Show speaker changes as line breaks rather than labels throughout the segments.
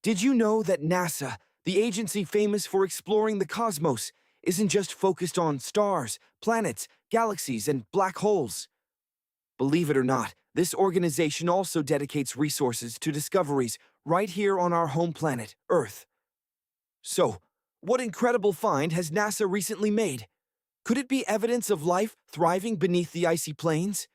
Did you know that NASA, the agency famous for exploring the cosmos, isn't just focused on stars, planets, galaxies, and black holes? Believe it or not, this organization also dedicates resources to discoveries right here on our home planet, Earth. So, what incredible find has NASA recently made? Could it be evidence of life thriving beneath the icy plains?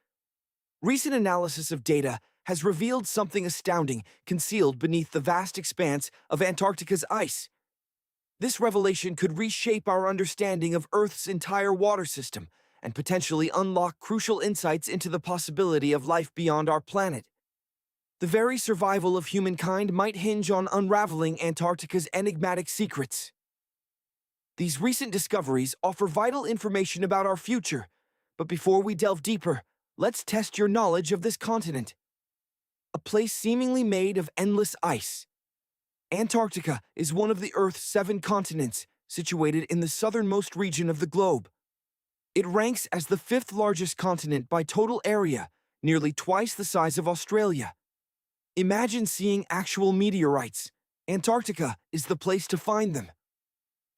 Recent analysis of data has revealed something astounding concealed beneath the vast expanse of Antarctica's ice. This revelation could reshape our understanding of Earth's entire water system and potentially unlock crucial insights into the possibility of life beyond our planet. The very survival of humankind might hinge on unraveling Antarctica's enigmatic secrets. These recent discoveries offer vital information about our future, but before we delve deeper, let's test your knowledge of this continent. A place seemingly made of endless ice. Antarctica is one of the Earth's 7 continents, situated in the southernmost region of the globe. It ranks as the 5th largest continent by total area, nearly twice the size of Australia. Imagine seeing actual meteorites. Antarctica is the place to find them.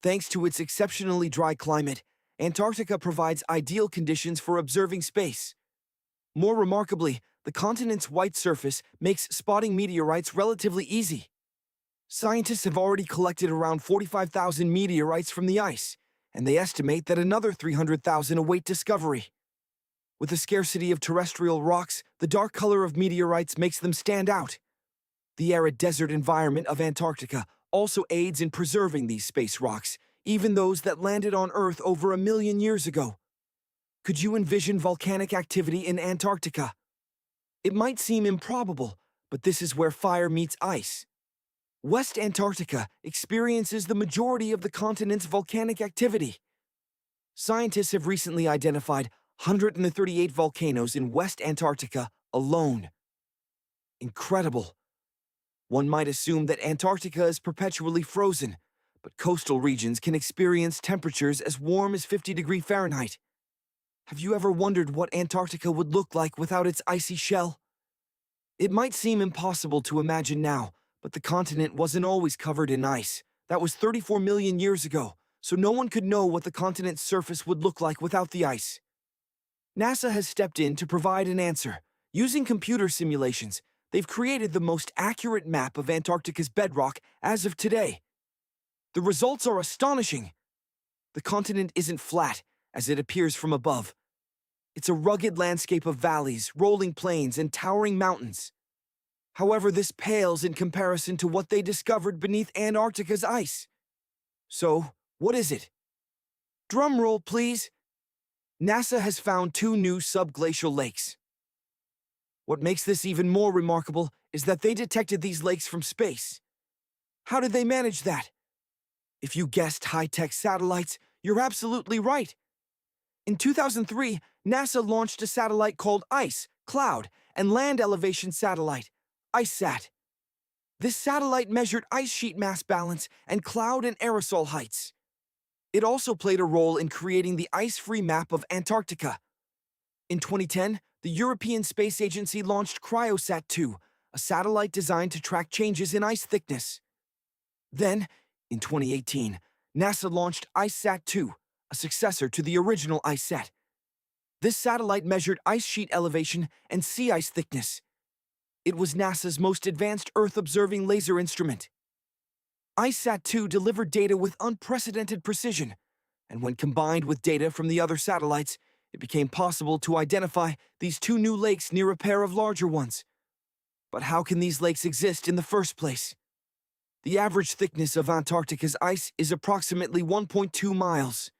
Thanks to its exceptionally dry climate, Antarctica provides ideal conditions for observing space. More remarkably, the continent's white surface makes spotting meteorites relatively easy. Scientists have already collected around 45,000 meteorites from the ice, and they estimate that another 300,000 await discovery. With the scarcity of terrestrial rocks, the dark color of meteorites makes them stand out. The arid desert environment of Antarctica also aids in preserving these space rocks, even those that landed on Earth over 1 million years ago. Could you envision volcanic activity in Antarctica? It might seem improbable, but this is where fire meets ice. West Antarctica experiences the majority of the continent's volcanic activity. Scientists have recently identified 138 volcanoes in West Antarctica alone. Incredible. One might assume that Antarctica is perpetually frozen, but coastal regions can experience temperatures as warm as 50 degrees Fahrenheit. Have you ever wondered what Antarctica would look like without its icy shell? It might seem impossible to imagine now, but the continent wasn't always covered in ice. That was 34 million years ago, so no one could know what the continent's surface would look like without the ice. NASA has stepped in to provide an answer. Using computer simulations, they've created the most accurate map of Antarctica's bedrock as of today. The results are astonishing. The continent isn't flat, as it appears from above. It's a rugged landscape of valleys, rolling plains, and towering mountains. However, this pales in comparison to what they discovered beneath Antarctica's ice. So, what is it? Drum roll, please. NASA has found 2 new subglacial lakes. What makes this even more remarkable is that they detected these lakes from space. How did they manage that? If you guessed high-tech satellites, you're absolutely right. In 2003, NASA launched a satellite called ICE, Cloud, and Land Elevation Satellite, ICESat. This satellite measured ice sheet mass balance and cloud and aerosol heights. It also played a role in creating the ice-free map of Antarctica. In 2010, the European Space Agency launched Cryosat-2, a satellite designed to track changes in ice thickness. Then, in 2018, NASA launched IceSat-2, a successor to the original IceSat. This satellite measured ice sheet elevation and sea ice thickness. It was NASA's most advanced Earth-observing laser instrument. IceSat-2 delivered data with unprecedented precision, and when combined with data from the other satellites, it became possible to identify these 2 new lakes near a pair of larger ones. But how can these lakes exist in the first place? The average thickness of Antarctica's ice is approximately 1.2 miles.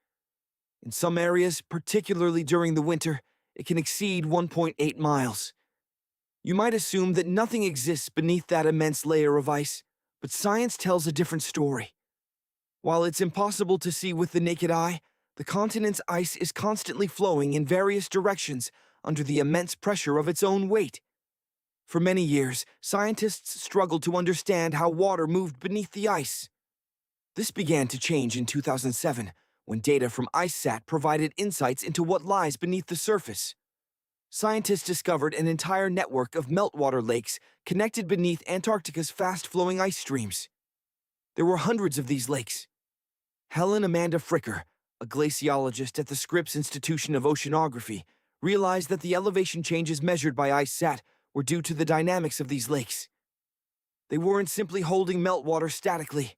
In some areas, particularly during the winter, it can exceed 1.8 miles. You might assume that nothing exists beneath that immense layer of ice, but science tells a different story. While it's impossible to see with the naked eye, the continent's ice is constantly flowing in various directions under the immense pressure of its own weight. For many years, scientists struggled to understand how water moved beneath the ice. This began to change in 2007, when data from IceSat provided insights into what lies beneath the surface. scientists discovered an entire network of meltwater lakes connected beneath Antarctica's fast-flowing ice streams. There were hundreds of these lakes. Helen Amanda Fricker, a glaciologist at the Scripps Institution of Oceanography, realized that the elevation changes measured by ICESat were due to the dynamics of these lakes. They weren't simply holding meltwater statically.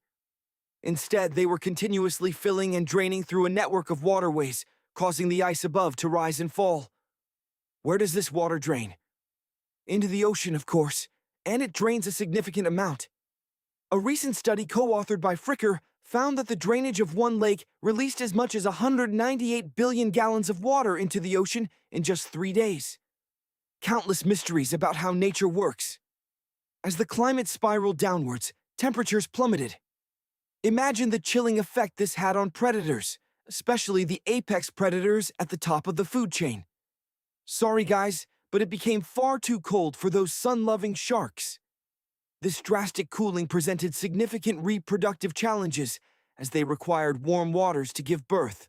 Instead, they were continuously filling and draining through a network of waterways, causing the ice above to rise and fall. Where does this water drain? Into the ocean, of course, and it drains a significant amount. A recent study co-authored by Fricker found that the drainage of one lake released as much as 198 billion gallons of water into the ocean in just 3 days. Countless mysteries about how nature works. As the climate spiraled downwards, temperatures plummeted. Imagine the chilling effect this had on predators, especially the apex predators at the top of the food chain. Sorry guys, but it became far too cold for those sun-loving sharks. This drastic cooling presented significant reproductive challenges as they required warm waters to give birth.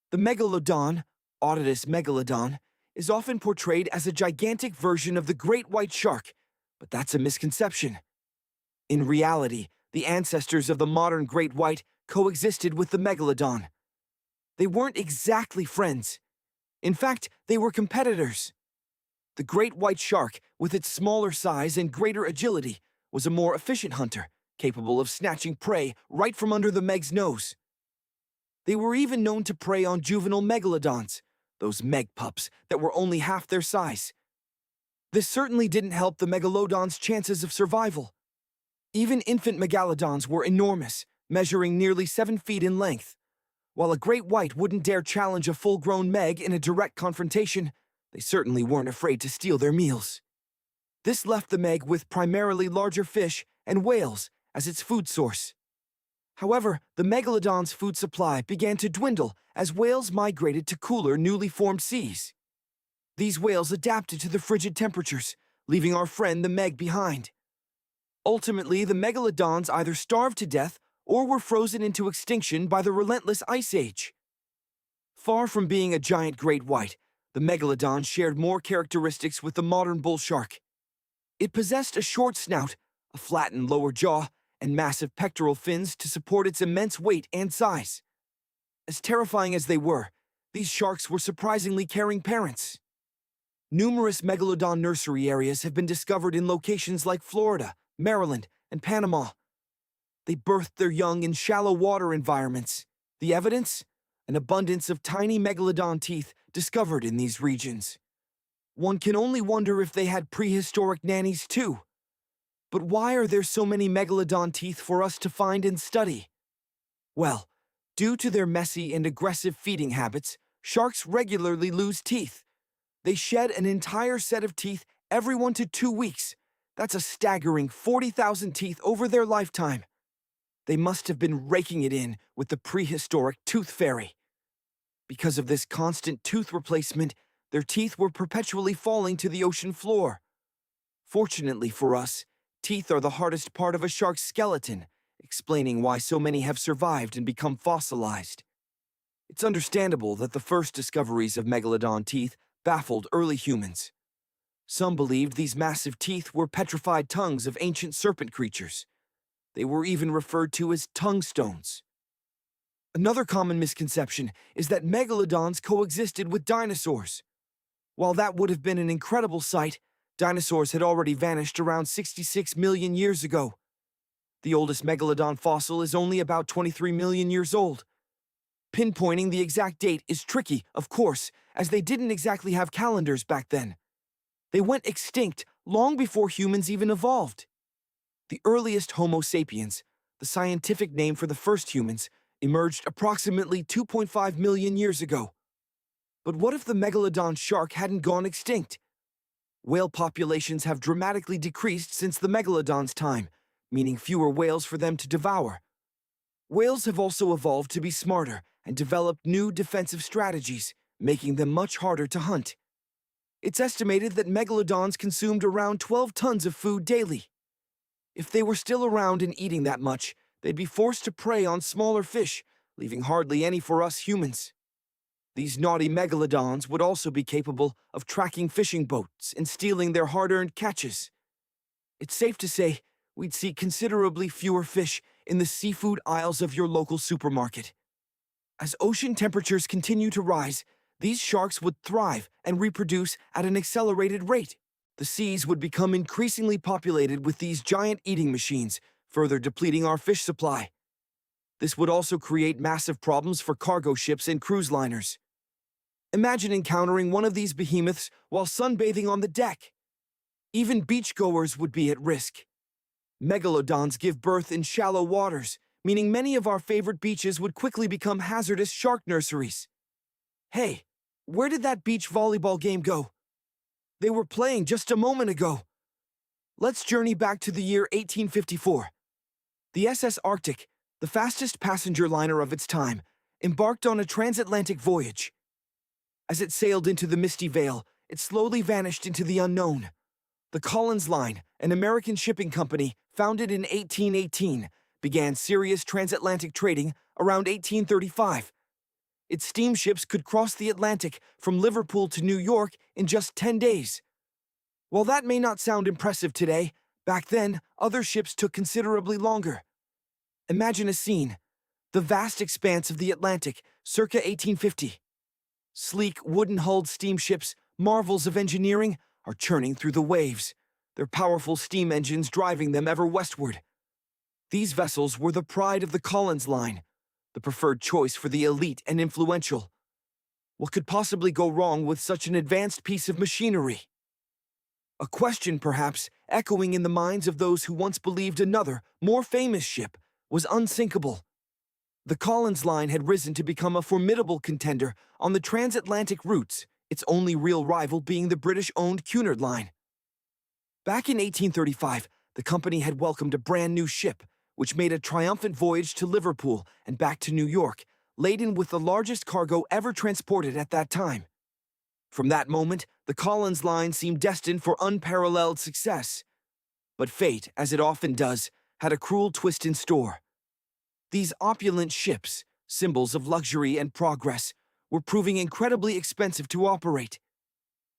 The megalodon, Otodus megalodon, is often portrayed as a gigantic version of the great white shark, but that's a misconception. In reality, the ancestors of the modern great white coexisted with the megalodon. They weren't exactly friends. In fact, they were competitors. The great white shark, with its smaller size and greater agility, was a more efficient hunter, capable of snatching prey right from under the meg's nose. They were even known to prey on juvenile megalodons, those meg pups that were only half their size. This certainly didn't help the megalodon's chances of survival. Even infant megalodons were enormous, measuring nearly 7 feet in length. While a great white wouldn't dare challenge a full-grown meg in a direct confrontation, they certainly weren't afraid to steal their meals. This left the meg with primarily larger fish and whales as its food source. However, the megalodon's food supply began to dwindle as whales migrated to cooler, newly formed seas. These whales adapted to the frigid temperatures, leaving our friend the meg behind. Ultimately, the megalodons either starved to death or were frozen into extinction by the relentless ice age. Far from being a giant great white, the megalodon shared more characteristics with the modern bull shark. It possessed a short snout, a flattened lower jaw, and massive pectoral fins to support its immense weight and size. As terrifying as they were, these sharks were surprisingly caring parents. Numerous megalodon nursery areas have been discovered in locations like Florida, Maryland, and Panama. They birthed their young in shallow water environments. The evidence? An abundance of tiny megalodon teeth discovered in these regions. One can only wonder if they had prehistoric nannies too. But why are there so many megalodon teeth for us to find and study? Well, due to their messy and aggressive feeding habits, sharks regularly lose teeth. They shed an entire set of teeth every 1 to 2 weeks. That's a staggering 40,000 teeth over their lifetime. They must have been raking it in with the prehistoric tooth fairy. Because of this constant tooth replacement, their teeth were perpetually falling to the ocean floor. Fortunately for us, teeth are the hardest part of a shark's skeleton, explaining why so many have survived and become fossilized. It's understandable that the first discoveries of megalodon teeth baffled early humans. Some believed these massive teeth were petrified tongues of ancient serpent creatures. They were even referred to as tongue stones. Another common misconception is that megalodons coexisted with dinosaurs. While that would have been an incredible sight, dinosaurs had already vanished around 66 million years ago. The oldest megalodon fossil is only about 23 million years old. Pinpointing the exact date is tricky, of course, as they didn't exactly have calendars back then. They went extinct long before humans even evolved. The earliest Homo sapiens, the scientific name for the first humans, emerged approximately 2.5 million years ago. But what if the megalodon shark hadn't gone extinct? Whale populations have dramatically decreased since the megalodon's time, meaning fewer whales for them to devour. Whales have also evolved to be smarter and developed new defensive strategies, making them much harder to hunt. It's estimated that megalodons consumed around 12 tons of food daily. If they were still around and eating that much, they'd be forced to prey on smaller fish, leaving hardly any for us humans. These naughty megalodons would also be capable of tracking fishing boats and stealing their hard-earned catches. It's safe to say we'd see considerably fewer fish in the seafood aisles of your local supermarket. As ocean temperatures continue to rise, these sharks would thrive and reproduce at an accelerated rate. The seas would become increasingly populated with these giant eating machines, further depleting our fish supply. This would also create massive problems for cargo ships and cruise liners. Imagine encountering one of these behemoths while sunbathing on the deck. Even beachgoers would be at risk. Megalodons give birth in shallow waters, meaning many of our favorite beaches would quickly become hazardous shark nurseries. Hey, where did that beach volleyball game go? They were playing just a moment ago. Let's journey back to the year 1854. The SS Arctic, the fastest passenger liner of its time, embarked on a transatlantic voyage. As it sailed into the misty veil, it slowly vanished into the unknown. The Collins Line, an American shipping company founded in 1818, began serious transatlantic trading around 1835. Its steamships could cross the Atlantic from Liverpool to New York in just 10 days. While that may not sound impressive today, back then, other ships took considerably longer. Imagine a scene: the vast expanse of the Atlantic, circa 1850. Sleek, wooden-hulled steamships, marvels of engineering, are churning through the waves, their powerful steam engines driving them ever westward. These vessels were the pride of the Collins Line, the preferred choice for the elite and influential. What could possibly go wrong with such an advanced piece of machinery? A question, perhaps, echoing in the minds of those who once believed another, more famous ship was unsinkable. The Collins Line had risen to become a formidable contender on the transatlantic routes, its only real rival being the British-owned Cunard Line. Back in 1835, the company had welcomed a brand new ship, which made a triumphant voyage to Liverpool and back to New York, laden with the largest cargo ever transported at that time. From that moment, the Collins Line seemed destined for unparalleled success. But fate, as it often does, had a cruel twist in store. These opulent ships, symbols of luxury and progress, were proving incredibly expensive to operate.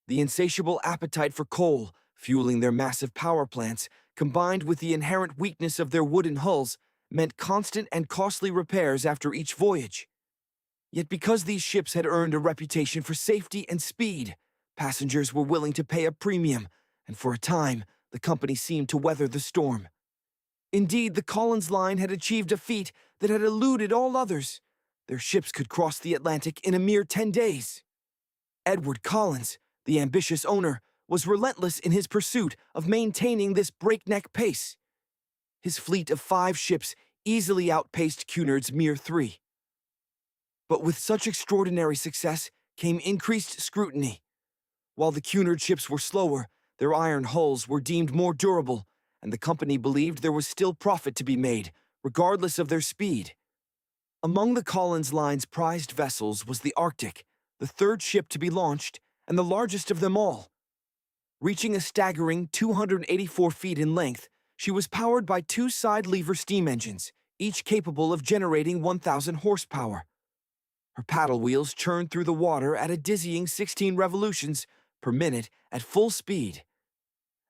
The insatiable appetite for coal, fueling their massive power plants, combined with the inherent weakness of their wooden hulls, meant constant and costly repairs after each voyage. Yet because these ships had earned a reputation for safety and speed, passengers were willing to pay a premium, and for a time, the company seemed to weather the storm. Indeed, the Collins Line had achieved a feat that had eluded all others. Their ships could cross the Atlantic in a mere 10 days. Edward Collins, the ambitious owner, was relentless in his pursuit of maintaining this breakneck pace. His fleet of 5 ships easily outpaced Cunard's mere 3. But with such extraordinary success came increased scrutiny. While the Cunard ships were slower, their iron hulls were deemed more durable, and the company believed there was still profit to be made, regardless of their speed. Among the Collins Line's prized vessels was the Arctic, the 3rd ship to be launched, and the largest of them all. Reaching a staggering 284 feet in length, she was powered by 2 side-lever steam engines, each capable of generating 1,000 horsepower. Her paddle wheels churned through the water at a dizzying 16 revolutions per minute at full speed.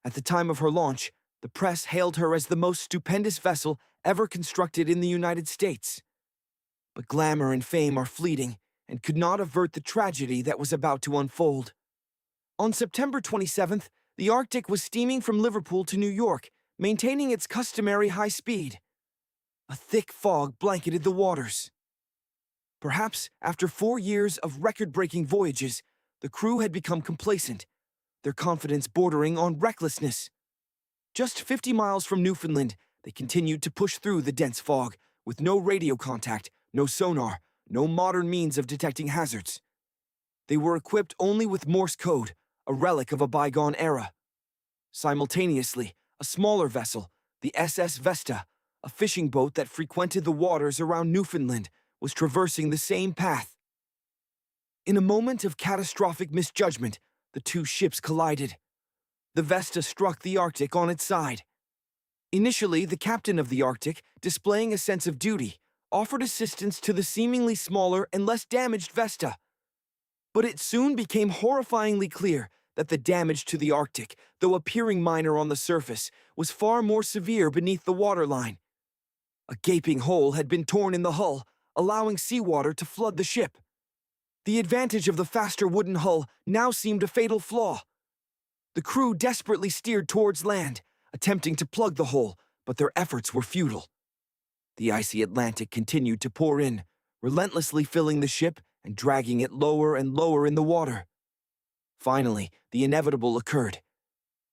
At the time of her launch, the press hailed her as the most stupendous vessel ever constructed in the United States. But glamour and fame are fleeting and could not avert the tragedy that was about to unfold. On September 27th, the Arctic was steaming from Liverpool to New York, maintaining its customary high speed. A thick fog blanketed the waters. Perhaps after 4 years of record-breaking voyages, the crew had become complacent, their confidence bordering on recklessness. Just 50 miles from Newfoundland, they continued to push through the dense fog, with no radio contact, no sonar, no modern means of detecting hazards. They were equipped only with Morse code, a relic of a bygone era. Simultaneously, a smaller vessel, the SS Vesta, a fishing boat that frequented the waters around Newfoundland, was traversing the same path. In a moment of catastrophic misjudgment, the 2 ships collided. The Vesta struck the Arctic on its side. Initially, the captain of the Arctic, displaying a sense of duty, offered assistance to the seemingly smaller and less damaged Vesta. But it soon became horrifyingly clear that the damage to the Arctic, though appearing minor on the surface, was far more severe beneath the waterline. A gaping hole had been torn in the hull, allowing seawater to flood the ship. The advantage of the faster wooden hull now seemed a fatal flaw. The crew desperately steered towards land, attempting to plug the hole, but their efforts were futile. The icy Atlantic continued to pour in, relentlessly filling the ship and dragging it lower and lower in the water. Finally, the inevitable occurred.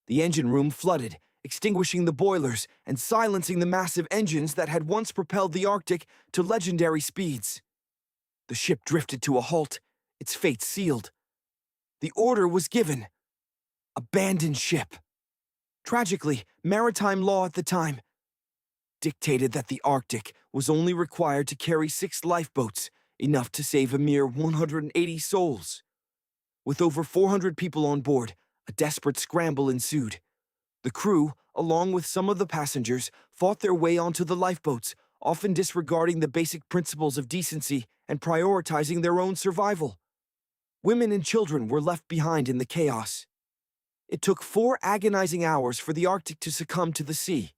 The engine room flooded, extinguishing the boilers and silencing the massive engines that had once propelled the Arctic to legendary speeds. The ship drifted to a halt, its fate sealed. The order was given: abandon ship. Tragically, maritime law at the time dictated that the Arctic was only required to carry 6 lifeboats, enough to save a mere 180 souls. With over 400 people on board, a desperate scramble ensued. The crew, along with some of the passengers, fought their way onto the lifeboats, often disregarding the basic principles of decency and prioritizing their own survival. Women and children were left behind in the chaos. It took 4 agonizing hours for the Arctic to succumb to the sea.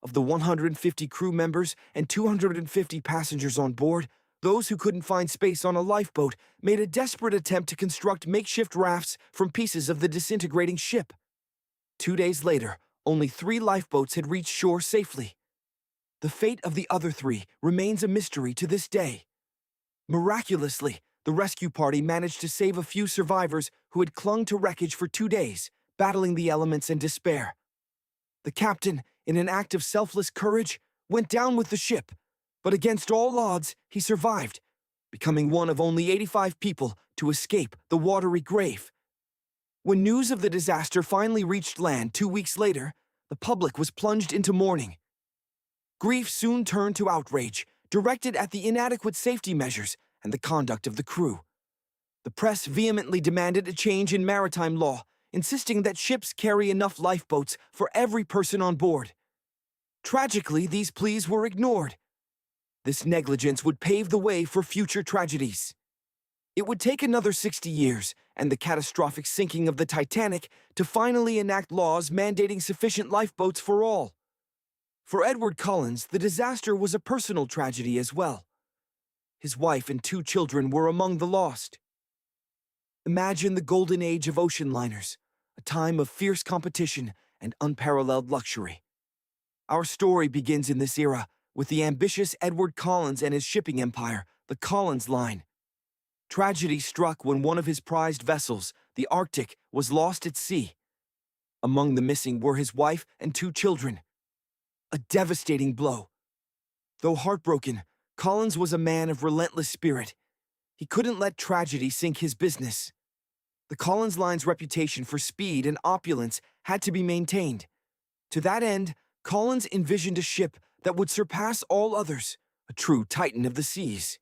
Of the 150 crew members and 250 passengers on board, those who couldn't find space on a lifeboat made a desperate attempt to construct makeshift rafts from pieces of the disintegrating ship. 2 days later, only 3 lifeboats had reached shore safely. The fate of the other 3 remains a mystery to this day. Miraculously, the rescue party managed to save a few survivors who had clung to wreckage for 2 days, battling the elements and despair. The captain, in an act of selfless courage, went down with the ship, but against all odds, he survived, becoming one of only 85 people to escape the watery grave. When news of the disaster finally reached land 2 weeks later, the public was plunged into mourning. Grief soon turned to outrage, directed at the inadequate safety measures and the conduct of the crew. The press vehemently demanded a change in maritime law, insisting that ships carry enough lifeboats for every person on board. Tragically, these pleas were ignored. This negligence would pave the way for future tragedies. It would take another 60 years and the catastrophic sinking of the Titanic to finally enact laws mandating sufficient lifeboats for all. For Edward Collins, the disaster was a personal tragedy as well. His wife and 2 children were among the lost. Imagine the golden age of ocean liners, a time of fierce competition and unparalleled luxury. Our story begins in this era with the ambitious Edward Collins and his shipping empire, the Collins Line. Tragedy struck when one of his prized vessels, the Arctic, was lost at sea. Among the missing were his wife and 2 children. A devastating blow. Though heartbroken, Collins was a man of relentless spirit. He couldn't let tragedy sink his business. The Collins Line's reputation for speed and opulence had to be maintained. To that end, Collins envisioned a ship that would surpass all others, a true titan of the seas.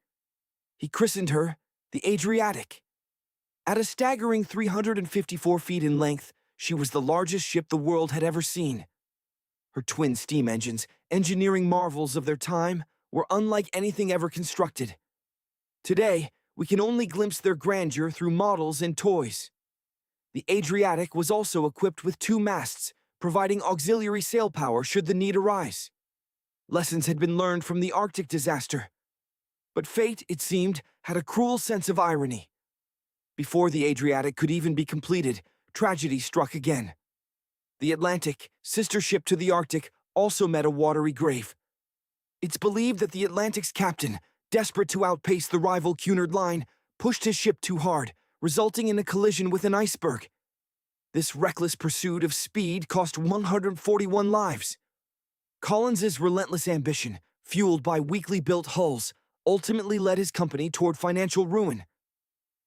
He christened her the Adriatic. At a staggering 354 feet in length, she was the largest ship the world had ever seen. Her twin steam engines, engineering marvels of their time, were unlike anything ever constructed. Today, we can only glimpse their grandeur through models and toys. The Adriatic was also equipped with 2 masts, providing auxiliary sail power should the need arise. Lessons had been learned from the Arctic disaster. But fate, it seemed, had a cruel sense of irony. Before the Adriatic could even be completed, tragedy struck again. The Atlantic, sister ship to the Arctic, also met a watery grave. It's believed that the Atlantic's captain, desperate to outpace the rival Cunard Line, pushed his ship too hard, resulting in a collision with an iceberg. This reckless pursuit of speed cost 141 lives. Collins's relentless ambition, fueled by weakly built hulls, ultimately led his company toward financial ruin.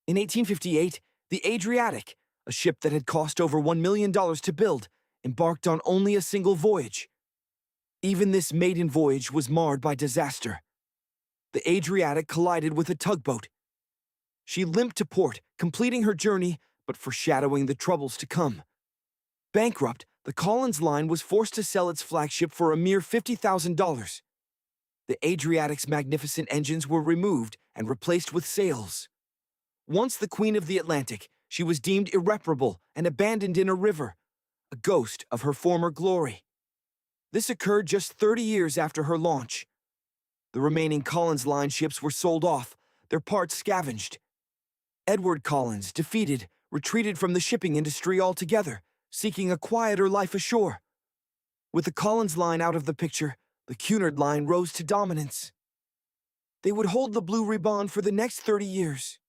In 1858, the Adriatic, a ship that had cost over $1 million to build, embarked on only a single voyage. Even this maiden voyage was marred by disaster. The Adriatic collided with a tugboat. She limped to port, completing her journey, but foreshadowing the troubles to come. Bankrupt, the Collins Line was forced to sell its flagship for a mere $50,000. The Adriatic's magnificent engines were removed and replaced with sails. Once the queen of the Atlantic, she was deemed irreparable and abandoned in a river, a ghost of her former glory. This occurred just 30 years after her launch. The remaining Collins Line ships were sold off, their parts scavenged. Edward Collins, defeated, retreated from the shipping industry altogether, seeking a quieter life ashore. With the Collins Line out of the picture, the Cunard Line rose to dominance. They would hold the blue ribbon for the next 30 years.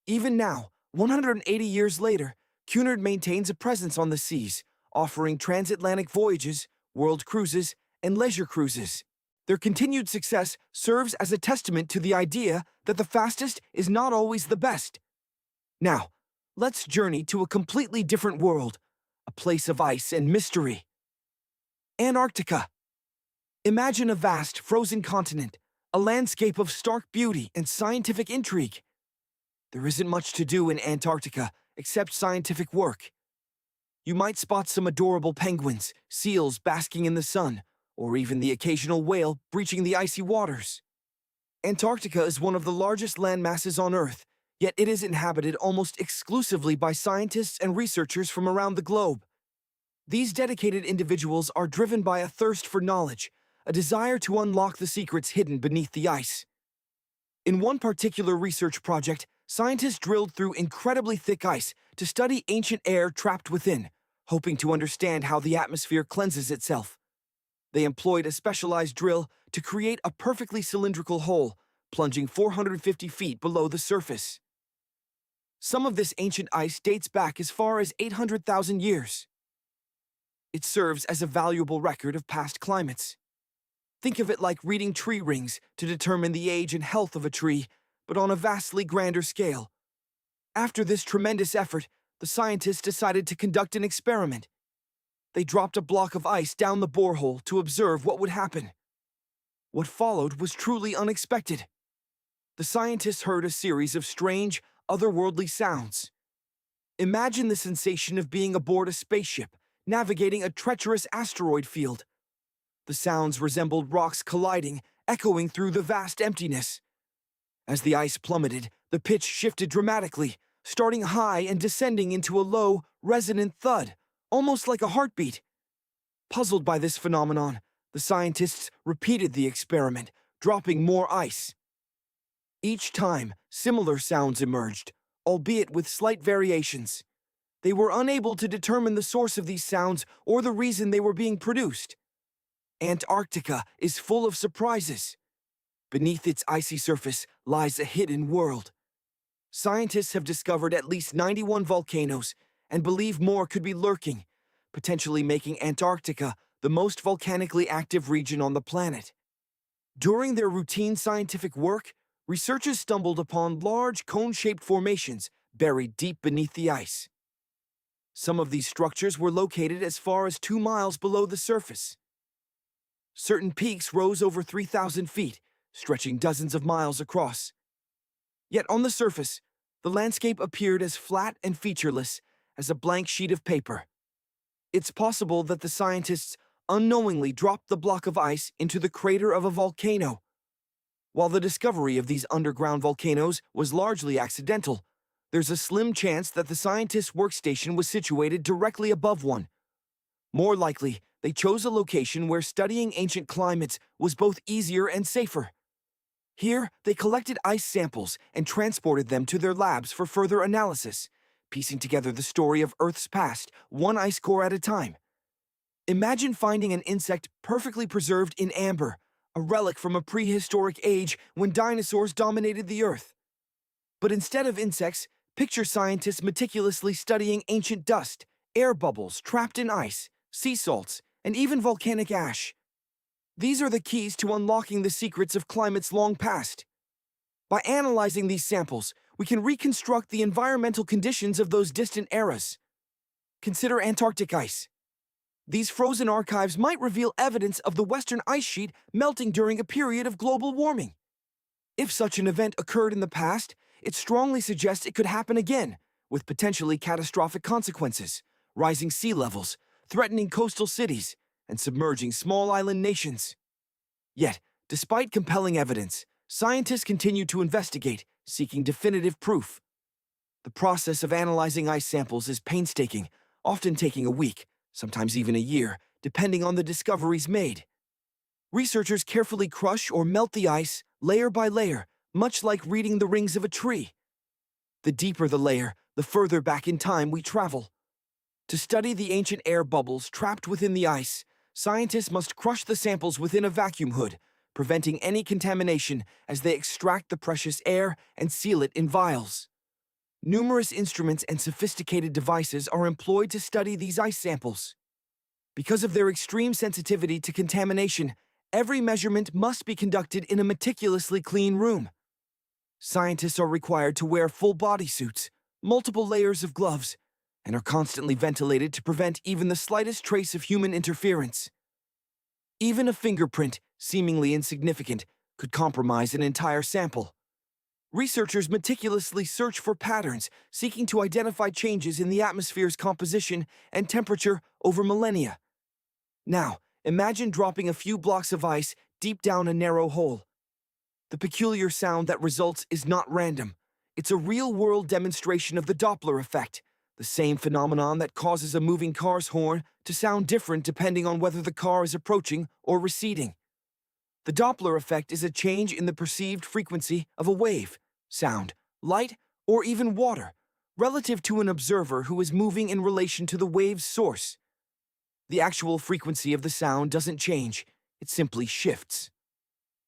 Even now, 180 years later, Cunard maintains a presence on the seas, offering transatlantic voyages, world cruises, and leisure cruises. Their continued success serves as a testament to the idea that the fastest is not always the best. Now, let's journey to a completely different world, a place of ice and mystery. Antarctica. Imagine a vast, frozen continent, a landscape of stark beauty and scientific intrigue. There isn't much to do in Antarctica except scientific work. You might spot some adorable penguins, seals basking in the sun, or even the occasional whale breaching the icy waters. Antarctica is one of the largest land masses on Earth, yet it is inhabited almost exclusively by scientists and researchers from around the globe. These dedicated individuals are driven by a thirst for knowledge, a desire to unlock the secrets hidden beneath the ice. In one particular research project, scientists drilled through incredibly thick ice to study ancient air trapped within, hoping to understand how the atmosphere cleanses itself. They employed a specialized drill to create a perfectly cylindrical hole, plunging 450 feet below the surface. Some of this ancient ice dates back as far as 800,000 years. It serves as a valuable record of past climates. Think of it like reading tree rings to determine the age and health of a tree, but on a vastly grander scale. After this tremendous effort, the scientists decided to conduct an experiment. They dropped a block of ice down the borehole to observe what would happen. What followed was truly unexpected. The scientists heard a series of strange, otherworldly sounds. Imagine the sensation of being aboard a spaceship, navigating a treacherous asteroid field. The sounds resembled rocks colliding, echoing through the vast emptiness. As the ice plummeted, the pitch shifted dramatically, starting high and descending into a low, resonant thud, almost like a heartbeat. Puzzled by this phenomenon, the scientists repeated the experiment, dropping more ice. Each time, similar sounds emerged, albeit with slight variations. They were unable to determine the source of these sounds or the reason they were being produced. Antarctica is full of surprises. Beneath its icy surface lies a hidden world. Scientists have discovered at least 91 volcanoes and believe more could be lurking, potentially making Antarctica the most volcanically active region on the planet. During their routine scientific work, researchers stumbled upon large cone-shaped formations buried deep beneath the ice. Some of these structures were located as far as 2 miles below the surface. Certain peaks rose over 3,000 feet, stretching dozens of miles across. Yet on the surface, the landscape appeared as flat and featureless as a blank sheet of paper. It's possible that the scientists unknowingly dropped the block of ice into the crater of a volcano. While the discovery of these underground volcanoes was largely accidental, there's a slim chance that the scientists' workstation was situated directly above one. More likely, they chose a location where studying ancient climates was both easier and safer. Here, they collected ice samples and transported them to their labs for further analysis, piecing together the story of Earth's past, one ice core at a time. Imagine finding an insect perfectly preserved in amber, a relic from a prehistoric age when dinosaurs dominated the Earth. But instead of insects, picture scientists meticulously studying ancient dust, air bubbles trapped in ice, sea salts, and even volcanic ash. These are the keys to unlocking the secrets of climates long past. By analyzing these samples, we can reconstruct the environmental conditions of those distant eras. Consider Antarctic ice. These frozen archives might reveal evidence of the western ice sheet melting during a period of global warming. If such an event occurred in the past, it strongly suggests it could happen again, with potentially catastrophic consequences, rising sea levels, threatening coastal cities, and submerging small island nations. Yet, despite compelling evidence, scientists continue to investigate, seeking definitive proof. The process of analyzing ice samples is painstaking, often taking a week, sometimes even a year, depending on the discoveries made. Researchers carefully crush or melt the ice, layer by layer, much like reading the rings of a tree. The deeper the layer, the further back in time we travel. To study the ancient air bubbles trapped within the ice, scientists must crush the samples within a vacuum hood, preventing any contamination as they extract the precious air and seal it in vials. Numerous instruments and sophisticated devices are employed to study these ice samples. Because of their extreme sensitivity to contamination, every measurement must be conducted in a meticulously clean room. Scientists are required to wear full bodysuits, multiple layers of gloves, and are constantly ventilated to prevent even the slightest trace of human interference. Even a fingerprint, seemingly insignificant, could compromise an entire sample. Researchers meticulously search for patterns, seeking to identify changes in the atmosphere's composition and temperature over millennia. Now, imagine dropping a few blocks of ice deep down a narrow hole. The peculiar sound that results is not random. It's a real-world demonstration of the Doppler effect, the same phenomenon that causes a moving car's horn to sound different depending on whether the car is approaching or receding. The Doppler effect is a change in the perceived frequency of a wave, sound, light, or even water, relative to an observer who is moving in relation to the wave's source. The actual frequency of the sound doesn't change, it simply shifts.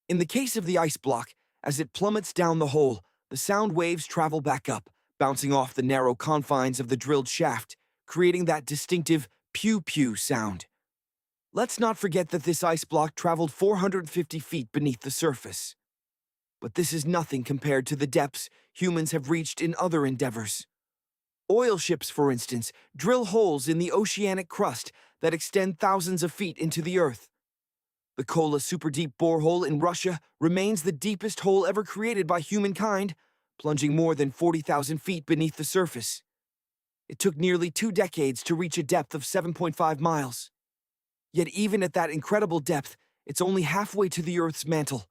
In the case of the ice block, as it plummets down the hole, the sound waves travel back up, bouncing off the narrow confines of the drilled shaft, creating that distinctive pew-pew sound. Let's not forget that this ice block traveled 450 feet beneath the surface. But this is nothing compared to the depths humans have reached in other endeavors. Oil ships, for instance, drill holes in the oceanic crust that extend thousands of feet into the Earth. The Kola super-deep borehole in Russia remains the deepest hole ever created by humankind, plunging more than 40,000 feet beneath the surface. It took nearly 2 decades to reach a depth of 7.5 miles. Yet even at that incredible depth, it's only halfway to the Earth's mantle.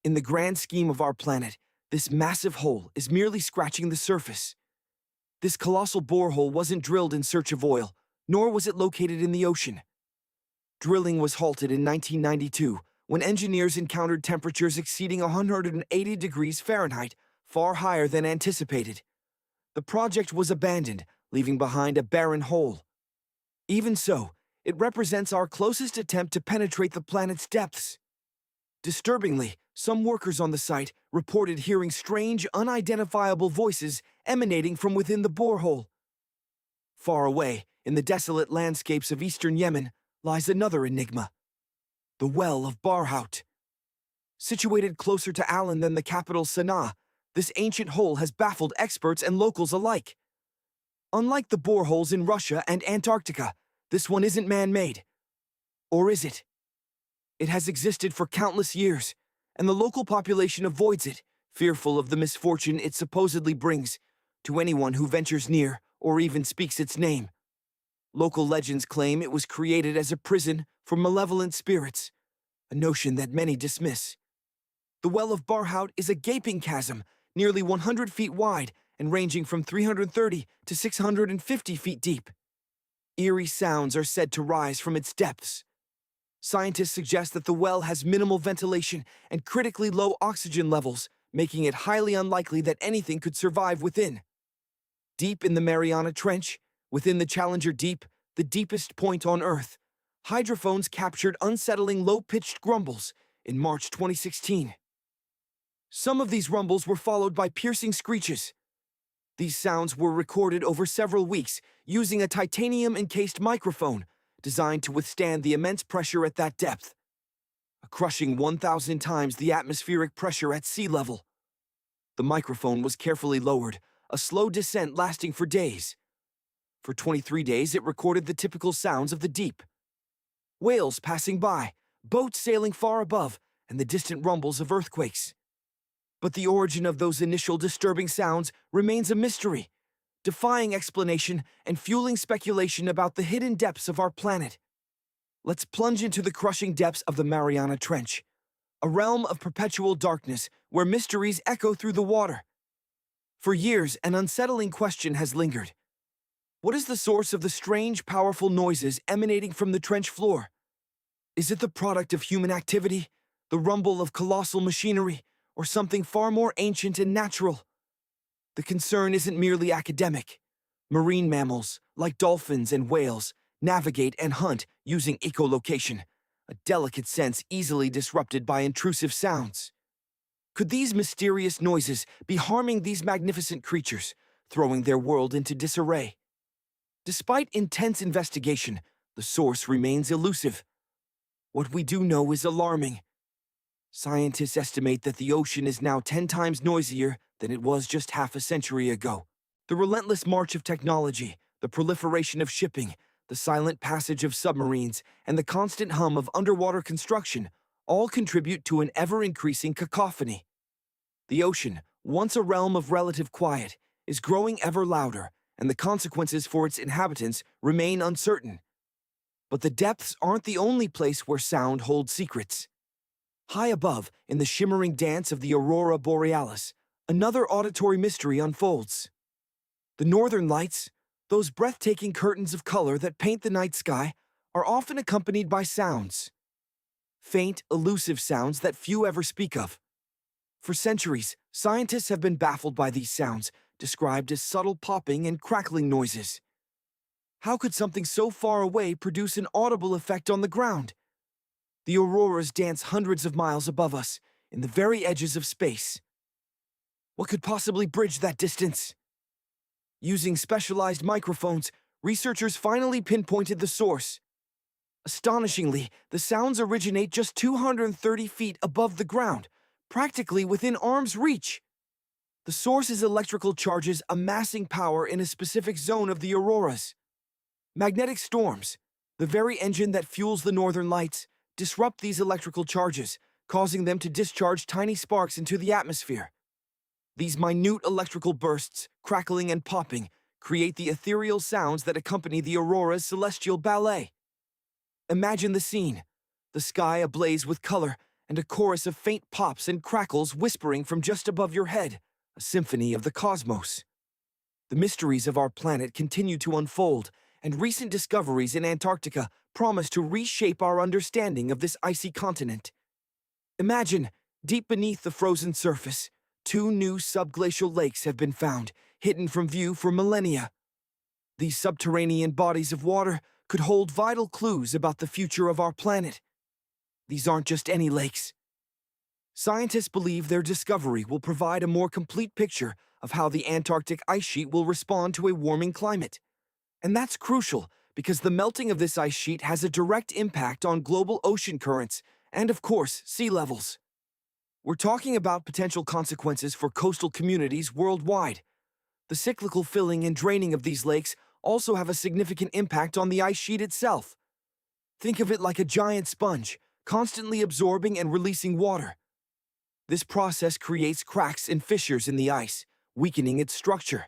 In the grand scheme of our planet, this massive hole is merely scratching the surface. This colossal borehole wasn't drilled in search of oil, nor was it located in the ocean. Drilling was halted in 1992 when engineers encountered temperatures exceeding 180 degrees Fahrenheit, far higher than anticipated. The project was abandoned, leaving behind a barren hole. Even so, it represents our closest attempt to penetrate the planet's depths. Disturbingly, some workers on the site reported hearing strange, unidentifiable voices emanating from within the borehole. Far away, in the desolate landscapes of eastern Yemen, lies another enigma: the Well of Barhout. Situated closer to Alan than the capital Sana'a, this ancient hole has baffled experts and locals alike. Unlike the boreholes in Russia and Antarctica, this one isn't man-made. Or is it? It has existed for countless years, and the local population avoids it, fearful of the misfortune it supposedly brings to anyone who ventures near or even speaks its name. Local legends claim it was created as a prison for malevolent spirits, a notion that many dismiss. The Well of Barhout is a gaping chasm, nearly 100 feet wide and ranging from 330 to 650 feet deep. Eerie sounds are said to rise from its depths. Scientists suggest that the well has minimal ventilation and critically low oxygen levels, making it highly unlikely that anything could survive within. Deep in the Mariana Trench, within the Challenger Deep, the deepest point on Earth, hydrophones captured unsettling low-pitched grumbles in March 2016. Some of these rumbles were followed by piercing screeches. These sounds were recorded over several weeks using a titanium-encased microphone designed to withstand the immense pressure at that depth, a crushing 1,000 times the atmospheric pressure at sea level. The microphone was carefully lowered, a slow descent lasting for days. For 23 days, it recorded the typical sounds of the deep: whales passing by, boats sailing far above, and the distant rumbles of earthquakes. But the origin of those initial disturbing sounds remains a mystery, defying explanation and fueling speculation about the hidden depths of our planet. Let's plunge into the crushing depths of the Mariana Trench, a realm of perpetual darkness where mysteries echo through the water. For years, an unsettling question has lingered. What is the source of the strange, powerful noises emanating from the trench floor? Is it the product of human activity, the rumble of colossal machinery, or something far more ancient and natural? The concern isn't merely academic. Marine mammals, like dolphins and whales, navigate and hunt using echolocation, a delicate sense easily disrupted by intrusive sounds. Could these mysterious noises be harming these magnificent creatures, throwing their world into disarray? Despite intense investigation, the source remains elusive. What we do know is alarming. Scientists estimate that the ocean is now 10 times noisier than it was just half a century ago. The relentless march of technology, the proliferation of shipping, the silent passage of submarines, and the constant hum of underwater construction all contribute to an ever-increasing cacophony. The ocean, once a realm of relative quiet, is growing ever louder, and the consequences for its inhabitants remain uncertain. But the depths aren't the only place where sound holds secrets. High above, in the shimmering dance of the aurora borealis, another auditory mystery unfolds. The northern lights, those breathtaking curtains of color that paint the night sky, are often accompanied by sounds. Faint, elusive sounds that few ever speak of. For centuries, scientists have been baffled by these sounds, described as subtle popping and crackling noises. How could something so far away produce an audible effect on the ground? The auroras dance hundreds of miles above us, in the very edges of space. What could possibly bridge that distance? Using specialized microphones, researchers finally pinpointed the source. Astonishingly, the sounds originate just 230 feet above the ground, practically within arm's reach. The source is electrical charges amassing power in a specific zone of the auroras. Magnetic storms, the very engine that fuels the northern lights, disrupt these electrical charges, causing them to discharge tiny sparks into the atmosphere. These minute electrical bursts, crackling and popping, create the ethereal sounds that accompany the aurora's celestial ballet. Imagine the scene, the sky ablaze with color, and a chorus of faint pops and crackles whispering from just above your head, a symphony of the cosmos. The mysteries of our planet continue to unfold, and recent discoveries in Antarctica promise to reshape our understanding of this icy continent. Imagine, deep beneath the frozen surface, 2 new subglacial lakes have been found, hidden from view for millennia. These subterranean bodies of water could hold vital clues about the future of our planet. These aren't just any lakes. Scientists believe their discovery will provide a more complete picture of how the Antarctic ice sheet will respond to a warming climate. And that's crucial because the melting of this ice sheet has a direct impact on global ocean currents and, of course, sea levels. We're talking about potential consequences for coastal communities worldwide. The cyclical filling and draining of these lakes also have a significant impact on the ice sheet itself. Think of it like a giant sponge, constantly absorbing and releasing water. This process creates cracks and fissures in the ice, weakening its structure.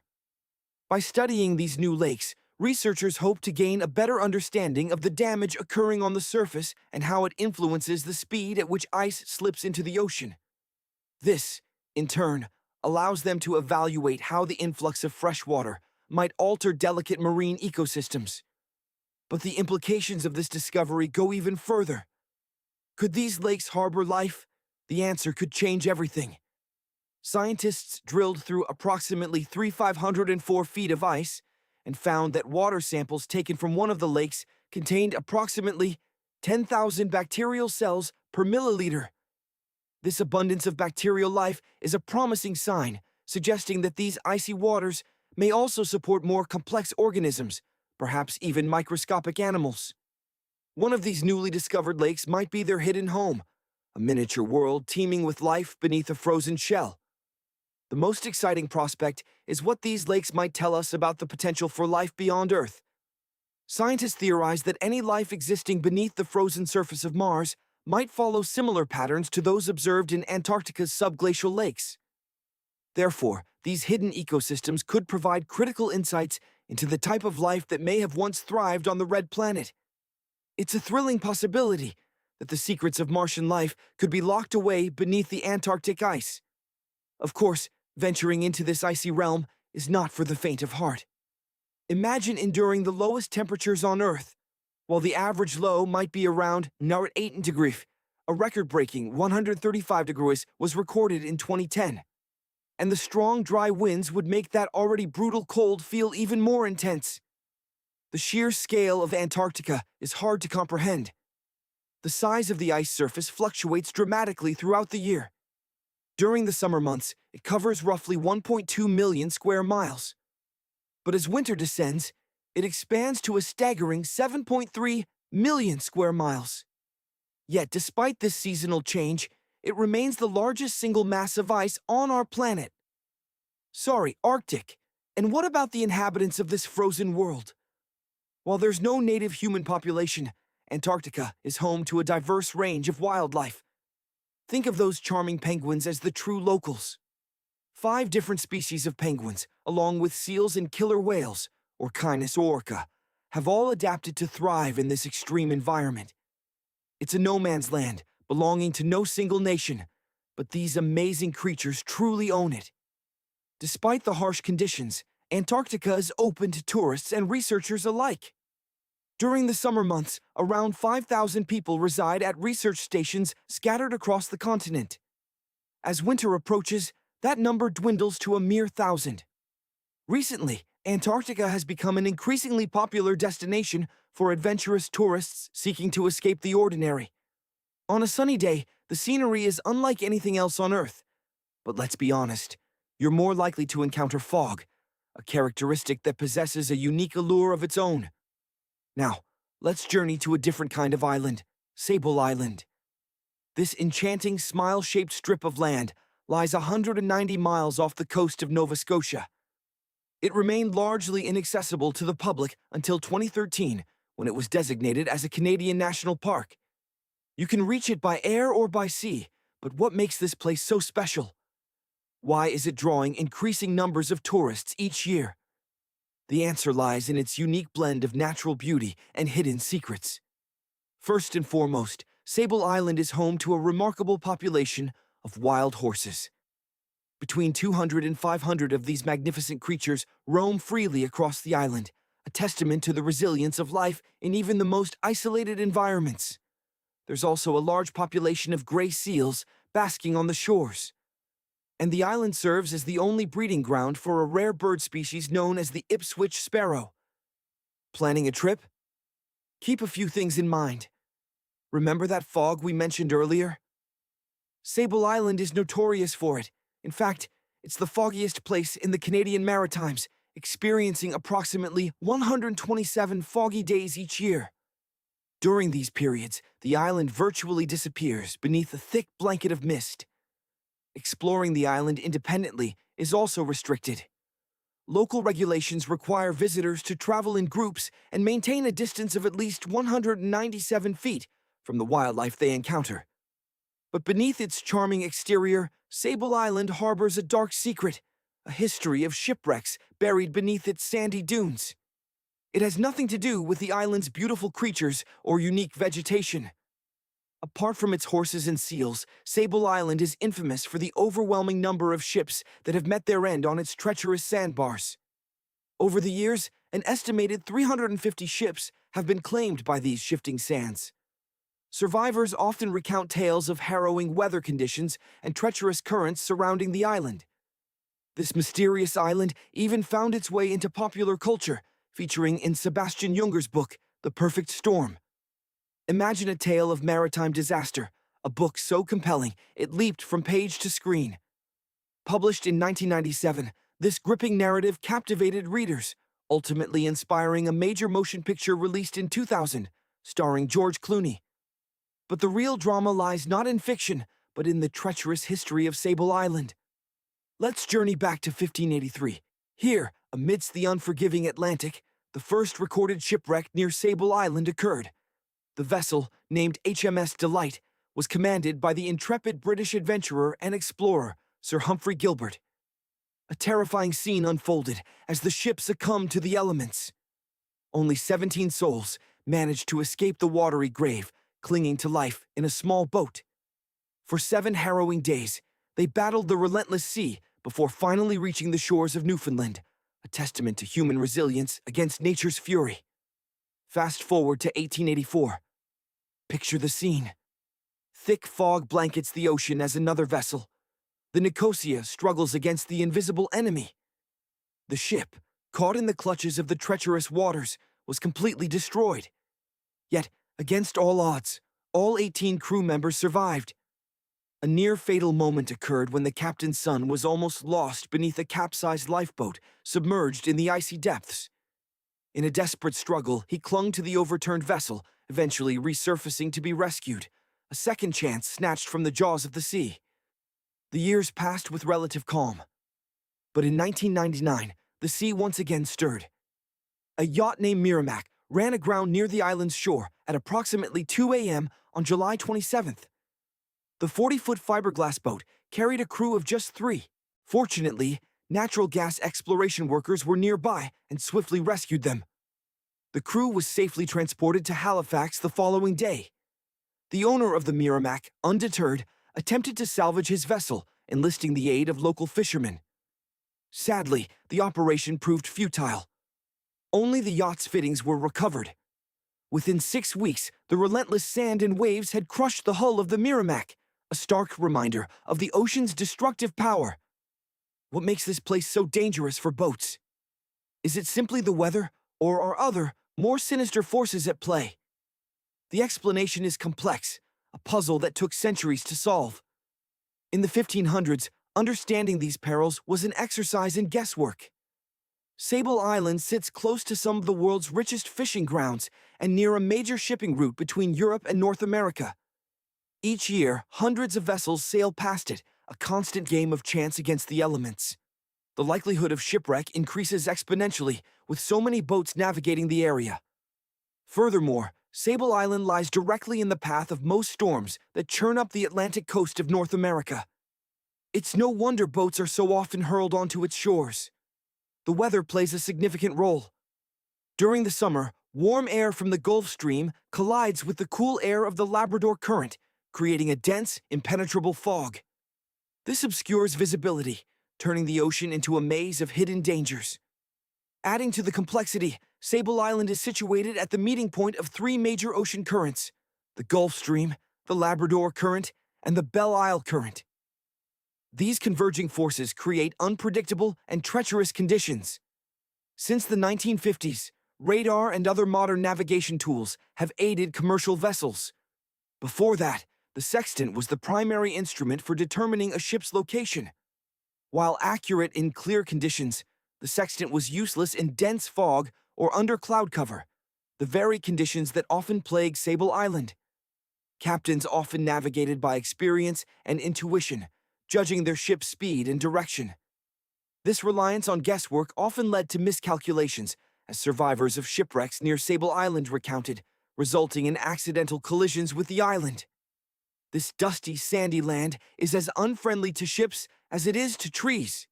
By studying these new lakes, researchers hope to gain a better understanding of the damage occurring on the surface and how it influences the speed at which ice slips into the ocean. This, in turn, allows them to evaluate how the influx of fresh water might alter delicate marine ecosystems. But the implications of this discovery go even further. Could these lakes harbor life? The answer could change everything. Scientists drilled through approximately 3,504 feet of ice and found that water samples taken from one of the lakes contained approximately 10,000 bacterial cells per milliliter. This abundance of bacterial life is a promising sign, suggesting that these icy waters may also support more complex organisms, perhaps even microscopic animals. One of these newly discovered lakes might be their hidden home, a miniature world teeming with life beneath a frozen shell. The most exciting prospect is what these lakes might tell us about the potential for life beyond Earth. Scientists theorize that any life existing beneath the frozen surface of Mars might follow similar patterns to those observed in Antarctica's subglacial lakes. Therefore, these hidden ecosystems could provide critical insights into the type of life that may have once thrived on the red planet. It's a thrilling possibility that the secrets of Martian life could be locked away beneath the Antarctic ice. Of course, Venturing into this icy realm is not for the faint of heart. Imagine enduring the lowest temperatures on Earth, while the average low might be around 8 degrees. A record-breaking 135 degrees was recorded in 2010. And the strong, dry winds would make that already brutal cold feel even more intense. The sheer scale of Antarctica is hard to comprehend. The size of the ice surface fluctuates dramatically throughout the year. During the summer months, it covers roughly 1.2 million square miles. But as winter descends, it expands to a staggering 7.3 million square miles. Yet, despite this seasonal change, it remains the largest single mass of ice on our planet. Sorry, Arctic. And what about the inhabitants of this frozen world? While there's no native human population, Antarctica is home to a diverse range of wildlife. Think of those charming penguins as the true locals. 5 different species of penguins, along with seals and killer whales, or Canis orca, have all adapted to thrive in this extreme environment. It's a no-man's land, belonging to no single nation, but these amazing creatures truly own it. Despite the harsh conditions, Antarctica is open to tourists and researchers alike. During the summer months, around 5,000 people reside at research stations scattered across the continent. As winter approaches, that number dwindles to a mere 1,000. Recently, Antarctica has become an increasingly popular destination for adventurous tourists seeking to escape the ordinary. On a sunny day, the scenery is unlike anything else on Earth. But let's be honest, you're more likely to encounter fog, a characteristic that possesses a unique allure of its own. Now, let's journey to a different kind of island, Sable Island. This enchanting smile-shaped strip of land lies 190 miles off the coast of Nova Scotia. It remained largely inaccessible to the public until 2013, when it was designated as a Canadian national park. You can reach it by air or by sea, but what makes this place so special? Why is it drawing increasing numbers of tourists each year? The answer lies in its unique blend of natural beauty and hidden secrets. First and foremost, Sable Island is home to a remarkable population of wild horses. Between 200 and 500 of these magnificent creatures roam freely across the island, a testament to the resilience of life in even the most isolated environments. There's also a large population of gray seals basking on the shores. And the island serves as the only breeding ground for a rare bird species known as the Ipswich sparrow. Planning a trip? Keep a few things in mind. Remember that fog we mentioned earlier? Sable Island is notorious for it. In fact, it's the foggiest place in the Canadian Maritimes, experiencing approximately 127 foggy days each year. During these periods, the island virtually disappears beneath a thick blanket of mist. Exploring the island independently is also restricted. Local regulations require visitors to travel in groups and maintain a distance of at least 197 feet from the wildlife they encounter. But beneath its charming exterior, Sable Island harbors a dark secret, a history of shipwrecks buried beneath its sandy dunes. It has nothing to do with the island's beautiful creatures or unique vegetation. Apart from its horses and seals, Sable Island is infamous for the overwhelming number of ships that have met their end on its treacherous sandbars. Over the years, an estimated 350 ships have been claimed by these shifting sands. Survivors often recount tales of harrowing weather conditions and treacherous currents surrounding the island. This mysterious island even found its way into popular culture, featuring in Sebastian Junger's book, The Perfect Storm. Imagine a tale of maritime disaster, a book so compelling it leaped from page to screen. Published in 1997, this gripping narrative captivated readers, ultimately inspiring a major motion picture released in 2000, starring George Clooney. But the real drama lies not in fiction, but in the treacherous history of Sable Island. Let's journey back to 1583. Here, amidst the unforgiving Atlantic, the first recorded shipwreck near Sable Island occurred. The vessel, named HMS Delight, was commanded by the intrepid British adventurer and explorer, Sir Humphrey Gilbert. A terrifying scene unfolded as the ship succumbed to the elements. Only 17 souls managed to escape the watery grave, clinging to life in a small boat. For 7 harrowing days, they battled the relentless sea, before finally reaching the shores of Newfoundland, a testament to human resilience against nature's fury. Fast forward to 1884. Picture the scene. Thick fog blankets the ocean as another vessel. The Nicosia struggles against the invisible enemy. The ship, caught in the clutches of the treacherous waters, was completely destroyed. Yet, against all odds, all 18 crew members survived. A near-fatal moment occurred when the captain's son was almost lost beneath a capsized lifeboat, submerged in the icy depths. In a desperate struggle, he clung to the overturned vessel, eventually resurfacing to be rescued, a second chance snatched from the jaws of the sea. The years passed with relative calm. But in 1999, the sea once again stirred. A yacht named Merrimack ran aground near the island's shore at approximately 2 a.m. on July 27th. The 40-foot fiberglass boat carried a crew of just 3. Fortunately, natural gas exploration workers were nearby and swiftly rescued them. The crew was safely transported to Halifax the following day. The owner of the Merrimack, undeterred, attempted to salvage his vessel, enlisting the aid of local fishermen. Sadly, the operation proved futile. Only the yacht's fittings were recovered. Within 6 weeks, the relentless sand and waves had crushed the hull of the Merrimack, a stark reminder of the ocean's destructive power. What makes this place so dangerous for boats? Is it simply the weather, or are other, more sinister forces at play? The explanation is complex, a puzzle that took centuries to solve. In the 1500s, understanding these perils was an exercise in guesswork. Sable Island sits close to some of the world's richest fishing grounds and near a major shipping route between Europe and North America. Each year, hundreds of vessels sail past it, a constant game of chance against the elements. The likelihood of shipwreck increases exponentially, with so many boats navigating the area. Furthermore, Sable Island lies directly in the path of most storms that churn up the Atlantic coast of North America. It's no wonder boats are so often hurled onto its shores. The weather plays a significant role. During the summer, warm air from the Gulf Stream collides with the cool air of the Labrador Current, creating a dense, impenetrable fog. This obscures visibility, turning the ocean into a maze of hidden dangers. Adding to the complexity, Sable Island is situated at the meeting point of 3 major ocean currents: the Gulf Stream, the Labrador Current, and the Belle Isle Current. These converging forces create unpredictable and treacherous conditions. Since the 1950s, radar and other modern navigation tools have aided commercial vessels. Before that, the sextant was the primary instrument for determining a ship's location. While accurate in clear conditions, the sextant was useless in dense fog or under cloud cover, the very conditions that often plague Sable Island. Captains often navigated by experience and intuition, judging their ship's speed and direction. This reliance on guesswork often led to miscalculations, as survivors of shipwrecks near Sable Island recounted, resulting in accidental collisions with the island. This dusty, sandy land is as unfriendly to ships as it is to trees.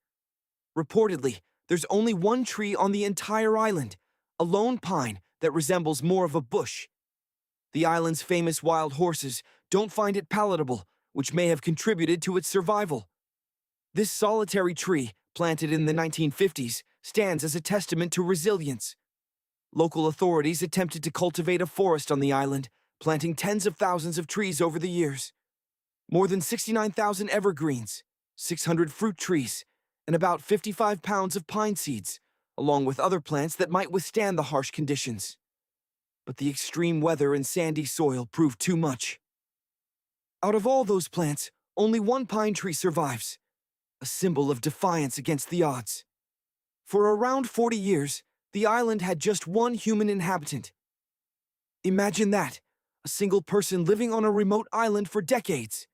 Reportedly, there's only one tree on the entire island, a lone pine that resembles more of a bush. The island's famous wild horses don't find it palatable, which may have contributed to its survival. This solitary tree, planted in the 1950s, stands as a testament to resilience. Local authorities attempted to cultivate a forest on the island, planting tens of thousands of trees over the years. More than 69,000 evergreens, 600 fruit trees, and about 55 pounds of pine seeds, along with other plants that might withstand the harsh conditions. But the extreme weather and sandy soil proved too much. Out of all those plants, only one pine tree survives, a symbol of defiance against the odds. For around 40 years, the island had just one human inhabitant. Imagine that, a single person living on a remote island for decades.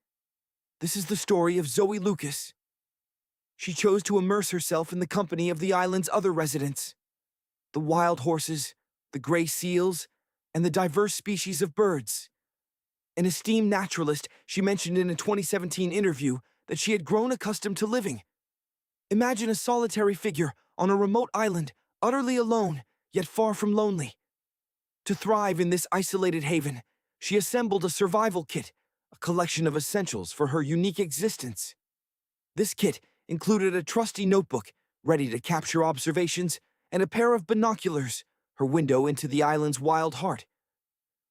This is the story of Zoe Lucas. She chose to immerse herself in the company of the island's other residents: the wild horses, the gray seals, and the diverse species of birds. An esteemed naturalist, she mentioned in a 2017 interview that she had grown accustomed to living. Imagine a solitary figure on a remote island, utterly alone, yet far from lonely. To thrive in this isolated haven, she assembled a survival kit, a collection of essentials for her unique existence. This kit included a trusty notebook, ready to capture observations, and a pair of binoculars, her window into the island's wild heart.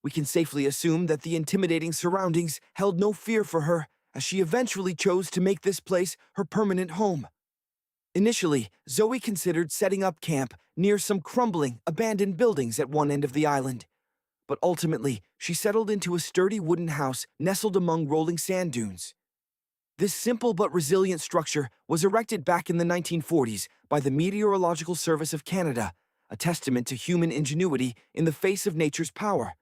We can safely assume that the intimidating surroundings held no fear for her, as she eventually chose to make this place her permanent home. Initially, Zoe considered setting up camp near some crumbling, abandoned buildings at one end of the island. But ultimately, she settled into a sturdy wooden house nestled among rolling sand dunes. This simple but resilient structure was erected back in the 1940s by the Meteorological Service of Canada, a testament to human ingenuity in the face of nature's power.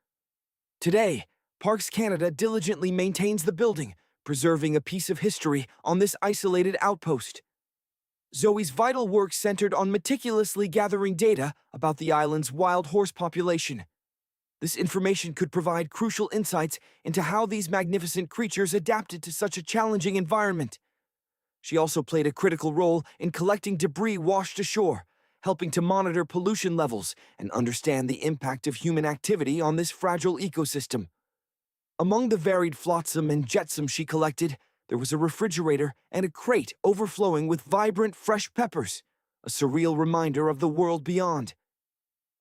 Today, Parks Canada diligently maintains the building, preserving a piece of history on this isolated outpost. Zoe's vital work centered on meticulously gathering data about the island's wild horse population. This information could provide crucial insights into how these magnificent creatures adapted to such a challenging environment. She also played a critical role in collecting debris washed ashore, helping to monitor pollution levels and understand the impact of human activity on this fragile ecosystem. Among the varied flotsam and jetsam she collected, there was a refrigerator and a crate overflowing with vibrant, fresh peppers, a surreal reminder of the world beyond.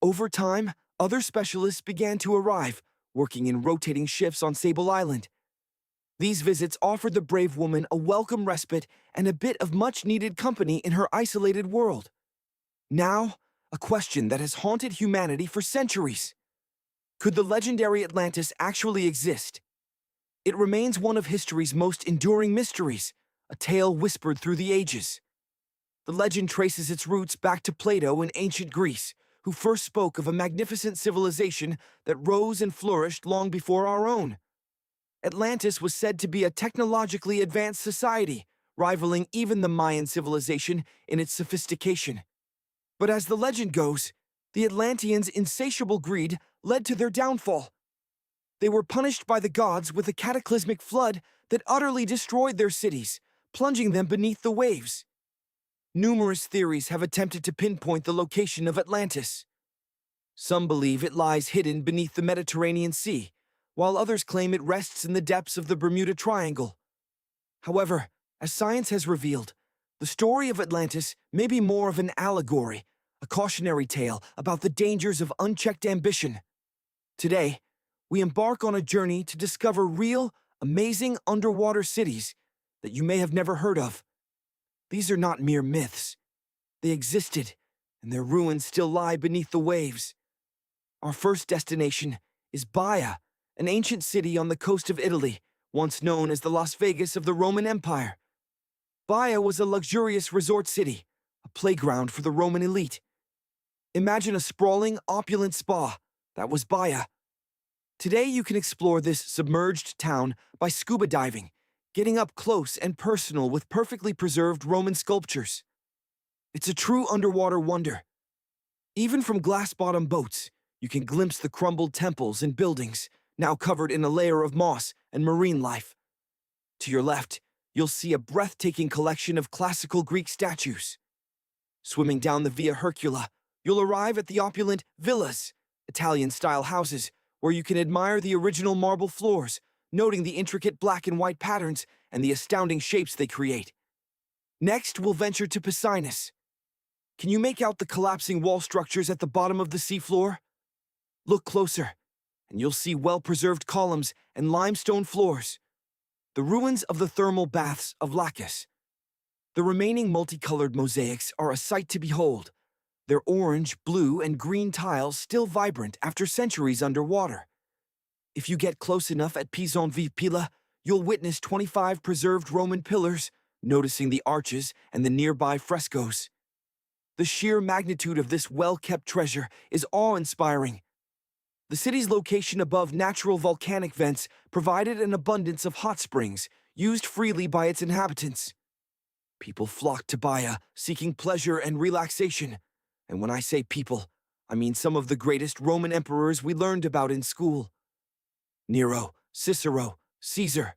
Over time, other specialists began to arrive, working in rotating shifts on Sable Island. These visits offered the brave woman a welcome respite and a bit of much-needed company in her isolated world. Now, a question that has haunted humanity for centuries. Could the legendary Atlantis actually exist? It remains one of history's most enduring mysteries, a tale whispered through the ages. The legend traces its roots back to Plato in ancient Greece, who first spoke of a magnificent civilization that rose and flourished long before our own. Atlantis was said to be a technologically advanced society, rivaling even the Mayan civilization in its sophistication. But as the legend goes, the Atlanteans' insatiable greed led to their downfall. They were punished by the gods with a cataclysmic flood that utterly destroyed their cities, plunging them beneath the waves. Numerous theories have attempted to pinpoint the location of Atlantis. Some believe it lies hidden beneath the Mediterranean Sea, while others claim it rests in the depths of the Bermuda Triangle. However, as science has revealed, the story of Atlantis may be more of an allegory, a cautionary tale about the dangers of unchecked ambition. Today, we embark on a journey to discover real, amazing underwater cities that you may have never heard of. These are not mere myths. They existed, and their ruins still lie beneath the waves. Our first destination is Baia, an ancient city on the coast of Italy, once known as the Las Vegas of the Roman Empire. Baia was a luxurious resort city, a playground for the Roman elite. Imagine a sprawling, opulent spa. That was Baia. Today you can explore this submerged town by scuba diving, getting up close and personal with perfectly preserved Roman sculptures. It's a true underwater wonder. Even from glass-bottom boats, you can glimpse the crumbled temples and buildings, now covered in a layer of moss and marine life. To your left, you'll see a breathtaking collection of classical Greek statues. Swimming down the Via Hercula, you'll arrive at the opulent villas, Italian-style houses, where you can admire the original marble floors, noting the intricate black and white patterns and the astounding shapes they create. Next, we'll venture to Pessinus. Can you make out the collapsing wall structures at the bottom of the seafloor? Look closer, and you'll see well-preserved columns and limestone floors, the ruins of the thermal baths of Lacus. The remaining multicolored mosaics are a sight to behold, their orange, blue, and green tiles still vibrant after centuries underwater. If you get close enough at Pison vi Pila, you'll witness 25 preserved Roman pillars, noticing the arches and the nearby frescoes. The sheer magnitude of this well-kept treasure is awe-inspiring. The city's location above natural volcanic vents provided an abundance of hot springs, used freely by its inhabitants. People flocked to Baia, seeking pleasure and relaxation. And when I say people, I mean some of the greatest Roman emperors we learned about in school. Nero, Cicero, Caesar.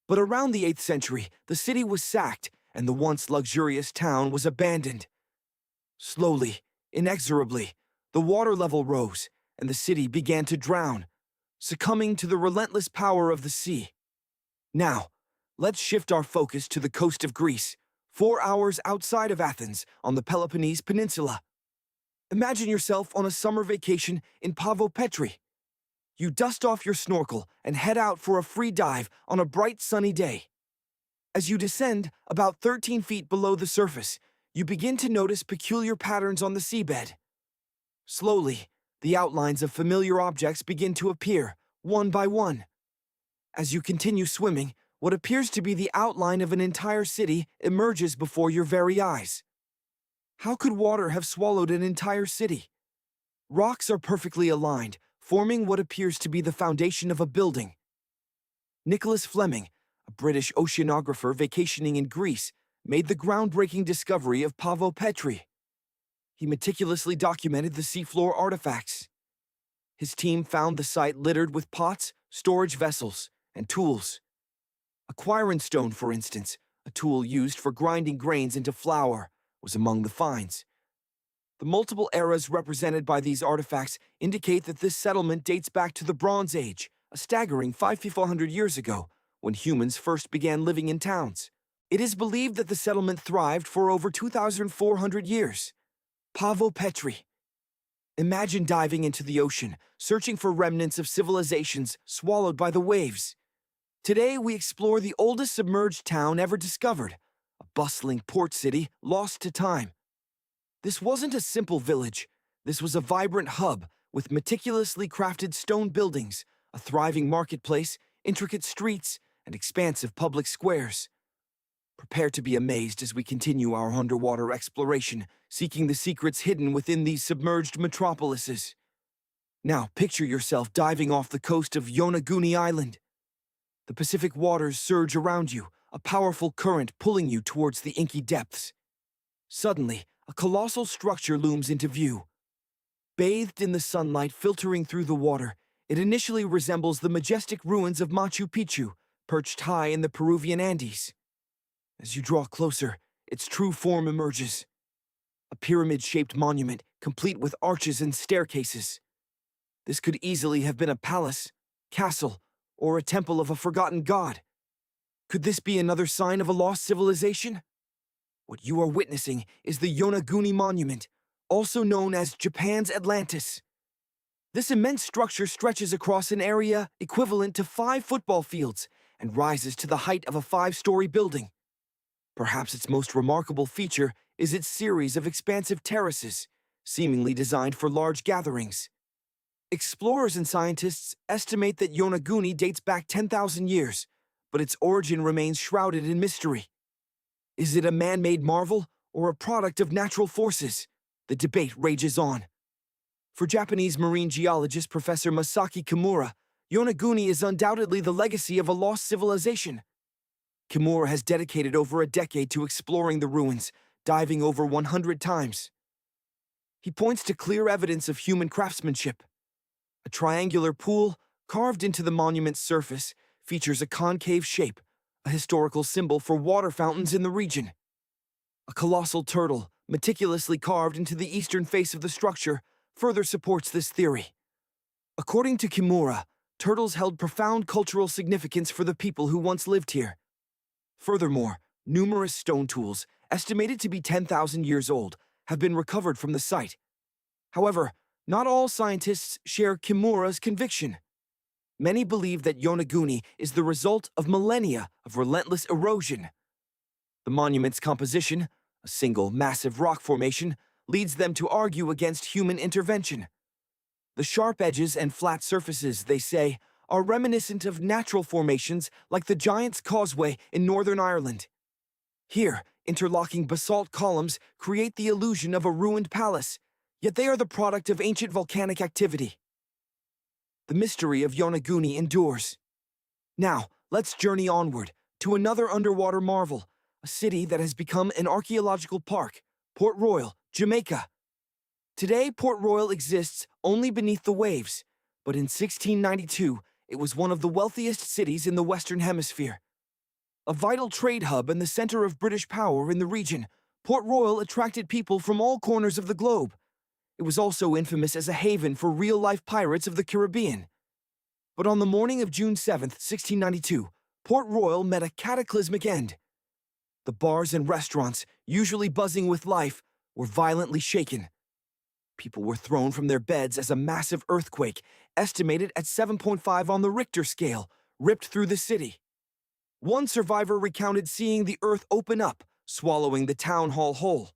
But around the 8th century, the city was sacked, and the once luxurious town was abandoned. Slowly, inexorably, the water level rose, and the city began to drown, succumbing to the relentless power of the sea. Now, let's shift our focus to the coast of Greece, 4 hours outside of Athens on the Peloponnese Peninsula. Imagine yourself on a summer vacation in Petri. You dust off your snorkel and head out for a free dive on a bright sunny day. As you descend about 13 feet below the surface, you begin to notice peculiar patterns on the seabed. Slowly, the outlines of familiar objects begin to appear, one by one. As you continue swimming, what appears to be the outline of an entire city emerges before your very eyes. How could water have swallowed an entire city? Rocks are perfectly aligned, forming what appears to be the foundation of a building. Nicholas Fleming, a British oceanographer vacationing in Greece, made the groundbreaking discovery of Petri. He meticulously documented the seafloor artifacts. His team found the site littered with pots, storage vessels, and tools. A quirin stone, for instance, a tool used for grinding grains into flour, was among the finds. The multiple eras represented by these artifacts indicate that this settlement dates back to the Bronze Age, a staggering 5,400 years ago, when humans first began living in towns. It is believed that the settlement thrived for over 2,400 years. Petri. Imagine diving into the ocean, searching for remnants of civilizations swallowed by the waves. Today, we explore the oldest submerged town ever discovered, a bustling port city lost to time. This wasn't a simple village. This was a vibrant hub with meticulously crafted stone buildings, a thriving marketplace, intricate streets, and expansive public squares. Prepare to be amazed as we continue our underwater exploration, seeking the secrets hidden within these submerged metropolises. Now, picture yourself diving off the coast of Yonaguni Island. The Pacific waters surge around you, a powerful current pulling you towards the inky depths. Suddenly, a colossal structure looms into view. Bathed in the sunlight filtering through the water, it initially resembles the majestic ruins of Machu Picchu, perched high in the Peruvian Andes. As you draw closer, its true form emerges. A pyramid-shaped monument, complete with arches and staircases. This could easily have been a palace, castle, or a temple of a forgotten god. Could this be another sign of a lost civilization? What you are witnessing is the Yonaguni Monument, also known as Japan's Atlantis. This immense structure stretches across an area equivalent to 5 football fields and rises to the height of a 5-story building. Perhaps its most remarkable feature is its series of expansive terraces, seemingly designed for large gatherings. Explorers and scientists estimate that Yonaguni dates back 10,000 years, but its origin remains shrouded in mystery. Is it a man-made marvel or a product of natural forces? The debate rages on. For Japanese marine geologist Professor Masaki Kimura, Yonaguni is undoubtedly the legacy of a lost civilization. Kimura has dedicated over a decade to exploring the ruins, diving over 100 times. He points to clear evidence of human craftsmanship. A triangular pool, carved into the monument's surface, features a concave shape, a historical symbol for water fountains in the region. A colossal turtle, meticulously carved into the eastern face of the structure, further supports this theory. According to Kimura, turtles held profound cultural significance for the people who once lived here. Furthermore, numerous stone tools, estimated to be 10,000 years old, have been recovered from the site. However, not all scientists share Kimura's conviction. Many believe that Yonaguni is the result of millennia of relentless erosion. The monument's composition, a single massive rock formation, leads them to argue against human intervention. The sharp edges and flat surfaces, they say, are reminiscent of natural formations like the Giant's Causeway in Northern Ireland. Here, interlocking basalt columns create the illusion of a ruined palace, yet they are the product of ancient volcanic activity. The mystery of Yonaguni endures. Now, let's journey onward to another underwater marvel, a city that has become an archaeological park, Port Royal, Jamaica. Today, Port Royal exists only beneath the waves, but in 1692, it was one of the wealthiest cities in the Western Hemisphere. A vital trade hub and the center of British power in the region, Port Royal attracted people from all corners of the globe. It was also infamous as a haven for real-life pirates of the Caribbean. But on the morning of June 7, 1692, Port Royal met a cataclysmic end. The bars and restaurants, usually buzzing with life, were violently shaken. People were thrown from their beds as a massive earthquake, estimated at 7.5 on the Richter scale, ripped through the city. One survivor recounted seeing the earth open up, swallowing the town hall whole.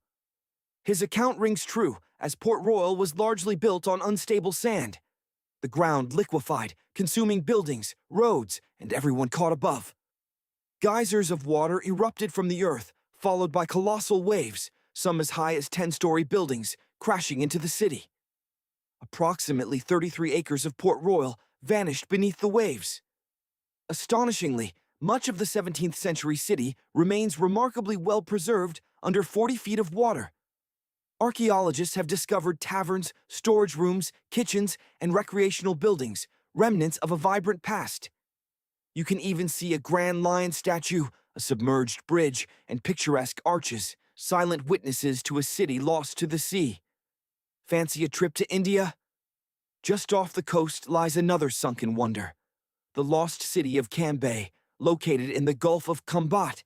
His account rings true, as Port Royal was largely built on unstable sand. The ground liquefied, consuming buildings, roads, and everyone caught above. Geysers of water erupted from the earth, followed by colossal waves, some as high as 10-story buildings, crashing into the city. Approximately 33 acres of Port Royal vanished beneath the waves. Astonishingly, much of the 17th century city remains remarkably well preserved under 40 feet of water. Archaeologists have discovered taverns, storage rooms, kitchens, and recreational buildings, remnants of a vibrant past. You can even see a grand lion statue, a submerged bridge, and picturesque arches, silent witnesses to a city lost to the sea. Fancy a trip to India? Just off the coast lies another sunken wonder, the lost city of Cambay, located in the Gulf of Combat.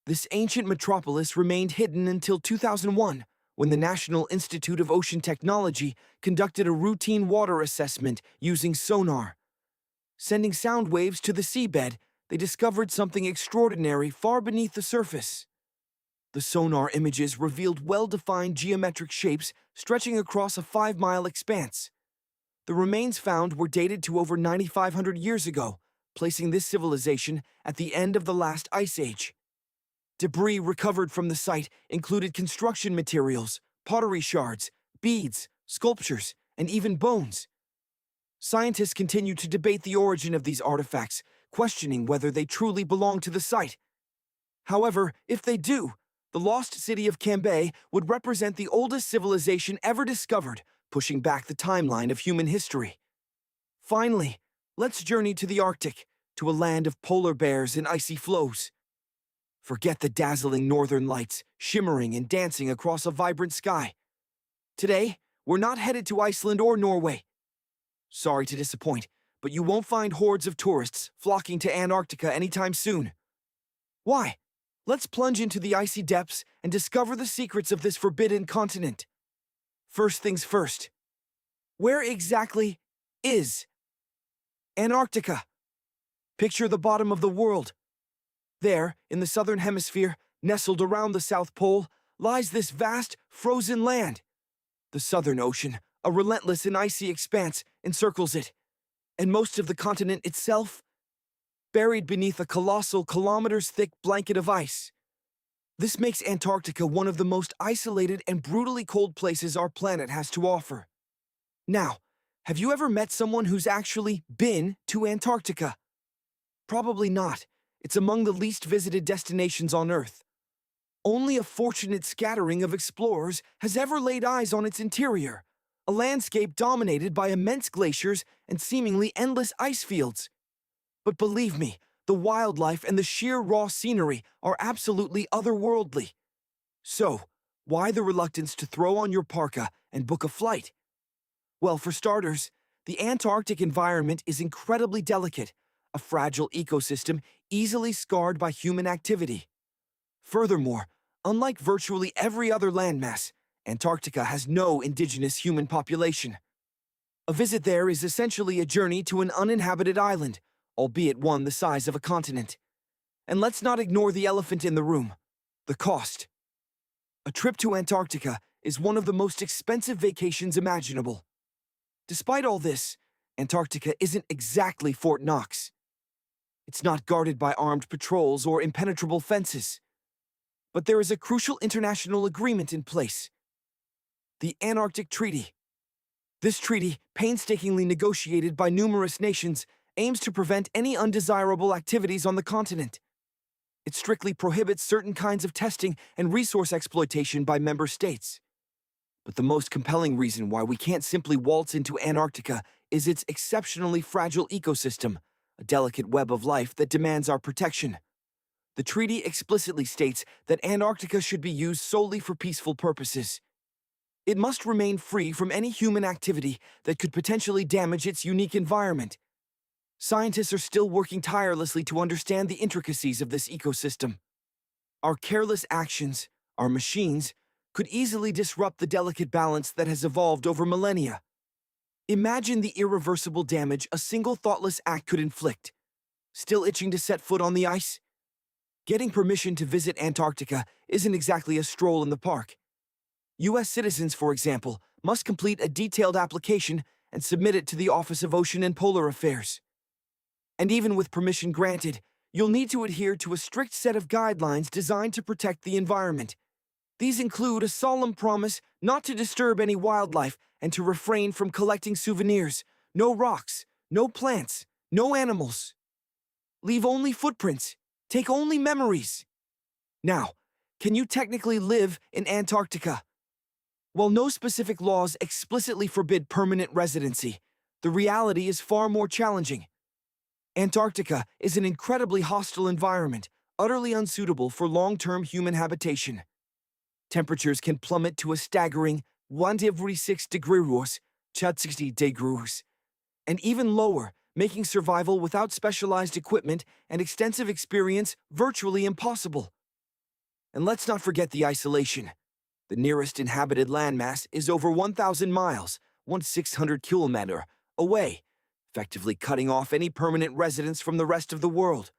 This ancient metropolis remained hidden until 2001, when the National Institute of Ocean Technology conducted a routine water assessment using sonar. Sending sound waves to the seabed, they discovered something extraordinary far beneath the surface. The sonar images revealed well-defined geometric shapes stretching across a 5-mile expanse. The remains found were dated to over 9,500 years ago, placing this civilization at the end of the last ice age. Debris recovered from the site included construction materials, pottery shards, beads, sculptures, and even bones. Scientists continue to debate the origin of these artifacts, questioning whether they truly belong to the site. However, if they do, the lost city of Cambay would represent the oldest civilization ever discovered, pushing back the timeline of human history. Finally, let's journey to the Arctic, to a land of polar bears and icy floes. Forget the dazzling northern lights, shimmering and dancing across a vibrant sky. Today, we're not headed to Iceland or Norway. Sorry to disappoint, but you won't find hordes of tourists flocking to Antarctica anytime soon. Why? Let's plunge into the icy depths and discover the secrets of this forbidden continent. First things first. Where exactly is Antarctica? Picture the bottom of the world. There, in the southern hemisphere, nestled around the South Pole, lies this vast, frozen land. The Southern Ocean, a relentless and icy expanse, encircles it, and most of the continent itself, buried beneath a colossal kilometers-thick blanket of ice. This makes Antarctica one of the most isolated and brutally cold places our planet has to offer. Now, have you ever met someone who's actually been to Antarctica? Probably not. It's among the least visited destinations on Earth. Only a fortunate scattering of explorers has ever laid eyes on its interior, a landscape dominated by immense glaciers and seemingly endless ice fields. But believe me, the wildlife and the sheer raw scenery are absolutely otherworldly. So, why the reluctance to throw on your parka and book a flight? Well, for starters, the Antarctic environment is incredibly delicate, a fragile ecosystem easily scarred by human activity. Furthermore, unlike virtually every other landmass, Antarctica has no indigenous human population. A visit there is essentially a journey to an uninhabited island, albeit one the size of a continent. And let's not ignore the elephant in the room, the cost. A trip to Antarctica is one of the most expensive vacations imaginable. Despite all this, Antarctica isn't exactly Fort Knox. It's not guarded by armed patrols or impenetrable fences. But there is a crucial international agreement in place: the Antarctic Treaty. This treaty, painstakingly negotiated by numerous nations, aims to prevent any undesirable activities on the continent. It strictly prohibits certain kinds of testing and resource exploitation by member states. But the most compelling reason why we can't simply waltz into Antarctica is its exceptionally fragile ecosystem, a delicate web of life that demands our protection. The treaty explicitly states that Antarctica should be used solely for peaceful purposes. It must remain free from any human activity that could potentially damage its unique environment. Scientists are still working tirelessly to understand the intricacies of this ecosystem. Our careless actions, our machines, could easily disrupt the delicate balance that has evolved over millennia. Imagine the irreversible damage a single thoughtless act could inflict. Still itching to set foot on the ice? Getting permission to visit Antarctica isn't exactly a stroll in the park. U.S. citizens, for example, must complete a detailed application and submit it to the Office of Ocean and Polar Affairs. And even with permission granted, you'll need to adhere to a strict set of guidelines designed to protect the environment. These include a solemn promise not to disturb any wildlife and to refrain from collecting souvenirs, no rocks, no plants, no animals. Leave only footprints, take only memories. Now, can you technically live in Antarctica? While no specific laws explicitly forbid permanent residency, the reality is far more challenging. Antarctica is an incredibly hostile environment, utterly unsuitable for long-term human habitation. Temperatures can plummet to a staggering 1°C, 60 degrees, and even lower, making survival without specialized equipment and extensive experience virtually impossible. And let's not forget the isolation. The nearest inhabited landmass is over 1,000 miles, 1,600 kilometers, away, effectively cutting off any permanent residence from the rest of the world.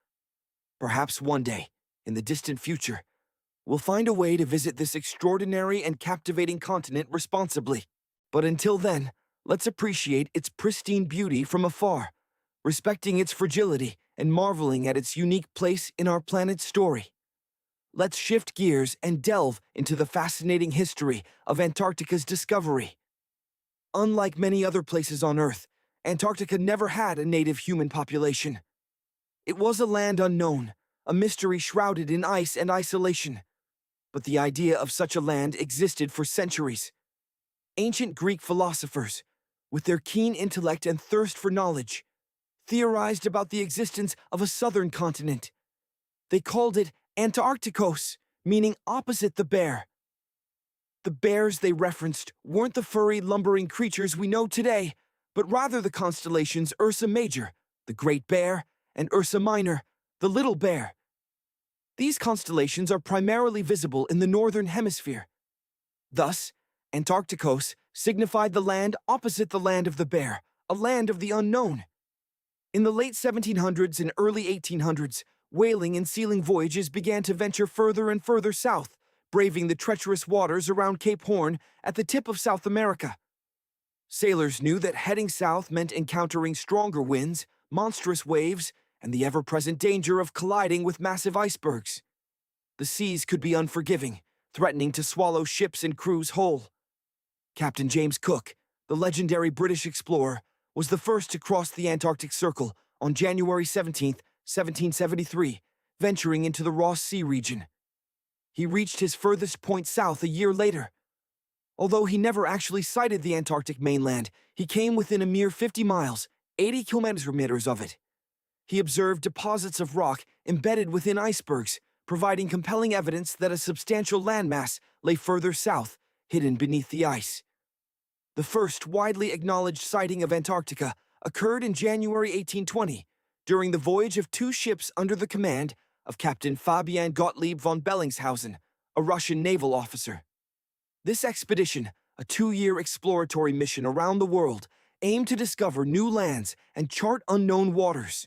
Perhaps one day, in the distant future, we'll find a way to visit this extraordinary and captivating continent responsibly. But until then, let's appreciate its pristine beauty from afar, respecting its fragility and marveling at its unique place in our planet's story. Let's shift gears and delve into the fascinating history of Antarctica's discovery. Unlike many other places on Earth, Antarctica never had a native human population. It was a land unknown, a mystery shrouded in ice and isolation. But the idea of such a land existed for centuries. Ancient Greek philosophers, with their keen intellect and thirst for knowledge, theorized about the existence of a southern continent. They called it Antarcticos, meaning opposite the bear. The bears they referenced weren't the furry, lumbering creatures we know today, but rather the constellations Ursa Major, the Great Bear, and Ursa Minor, the Little Bear. These constellations are primarily visible in the northern hemisphere. Thus, Antarcticos signified the land opposite the land of the bear, a land of the unknown. In the late 1700s and early 1800s, whaling and sealing voyages began to venture further and further south, braving the treacherous waters around Cape Horn at the tip of South America. Sailors knew that heading south meant encountering stronger winds, monstrous waves, and the ever-present danger of colliding with massive icebergs. The seas could be unforgiving, threatening to swallow ships and crews whole. Captain James Cook, the legendary British explorer, was the first to cross the Antarctic Circle on January 17, 1773, venturing into the Ross Sea region. He reached his furthest point south a year later. Although he never actually sighted the Antarctic mainland, he came within a mere 50 miles, 80 kilometers of it. He observed deposits of rock embedded within icebergs, providing compelling evidence that a substantial landmass lay further south, hidden beneath the ice. The first widely acknowledged sighting of Antarctica occurred in January 1820, during the voyage of two ships under the command of Captain Fabian Gottlieb von Bellingshausen, a Russian naval officer. This expedition, a 2-year exploratory mission around the world, aimed to discover new lands and chart unknown waters.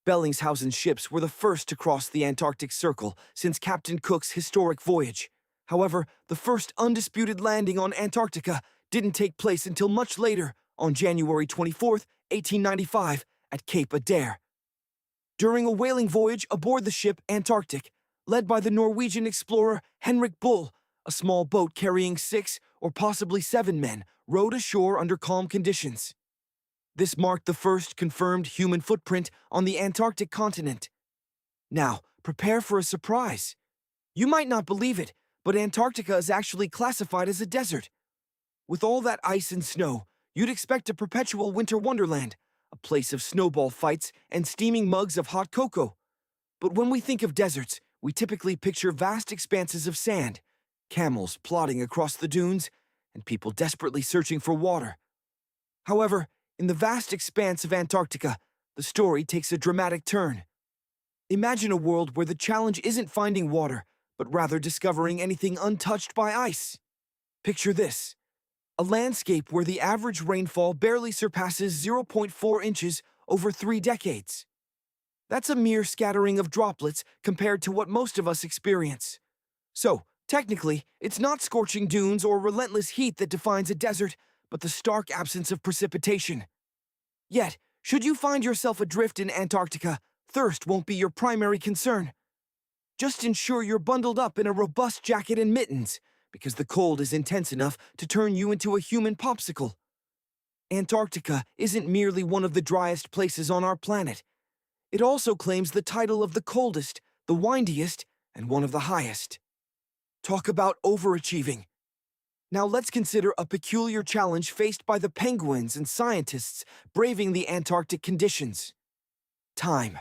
Bellingshausen's ships were the first to cross the Antarctic Circle since Captain Cook's historic voyage. However, the first undisputed landing on Antarctica didn't take place until much later, on January 24, 1895, at Cape Adare. During a whaling voyage aboard the ship Antarctic, led by the Norwegian explorer Henrik Bull, a small boat carrying 6 or possibly 7 men rowed ashore under calm conditions. This marked the first confirmed human footprint on the Antarctic continent. Now, prepare for a surprise. You might not believe it, but Antarctica is actually classified as a desert. With all that ice and snow, you'd expect a perpetual winter wonderland, a place of snowball fights and steaming mugs of hot cocoa. But when we think of deserts, we typically picture vast expanses of sand, camels plodding across the dunes, and people desperately searching for water. However, in the vast expanse of Antarctica, the story takes a dramatic turn. Imagine a world where the challenge isn't finding water, but rather discovering anything untouched by ice. Picture this: a landscape where the average rainfall barely surpasses zero point 0.4 inches over 3 decades. That's a mere scattering of droplets compared to what most of us experience. So, technically, it's not scorching dunes or relentless heat that defines a desert, but the stark absence of precipitation. Yet, should you find yourself adrift in Antarctica, thirst won't be your primary concern. Just ensure you're bundled up in a robust jacket and mittens, because the cold is intense enough to turn you into a human popsicle. Antarctica isn't merely one of the driest places on our planet. It also claims the title of the coldest, the windiest, and one of the highest. Talk about overachieving. Now let's consider a peculiar challenge faced by the penguins and scientists braving the Antarctic conditions: time.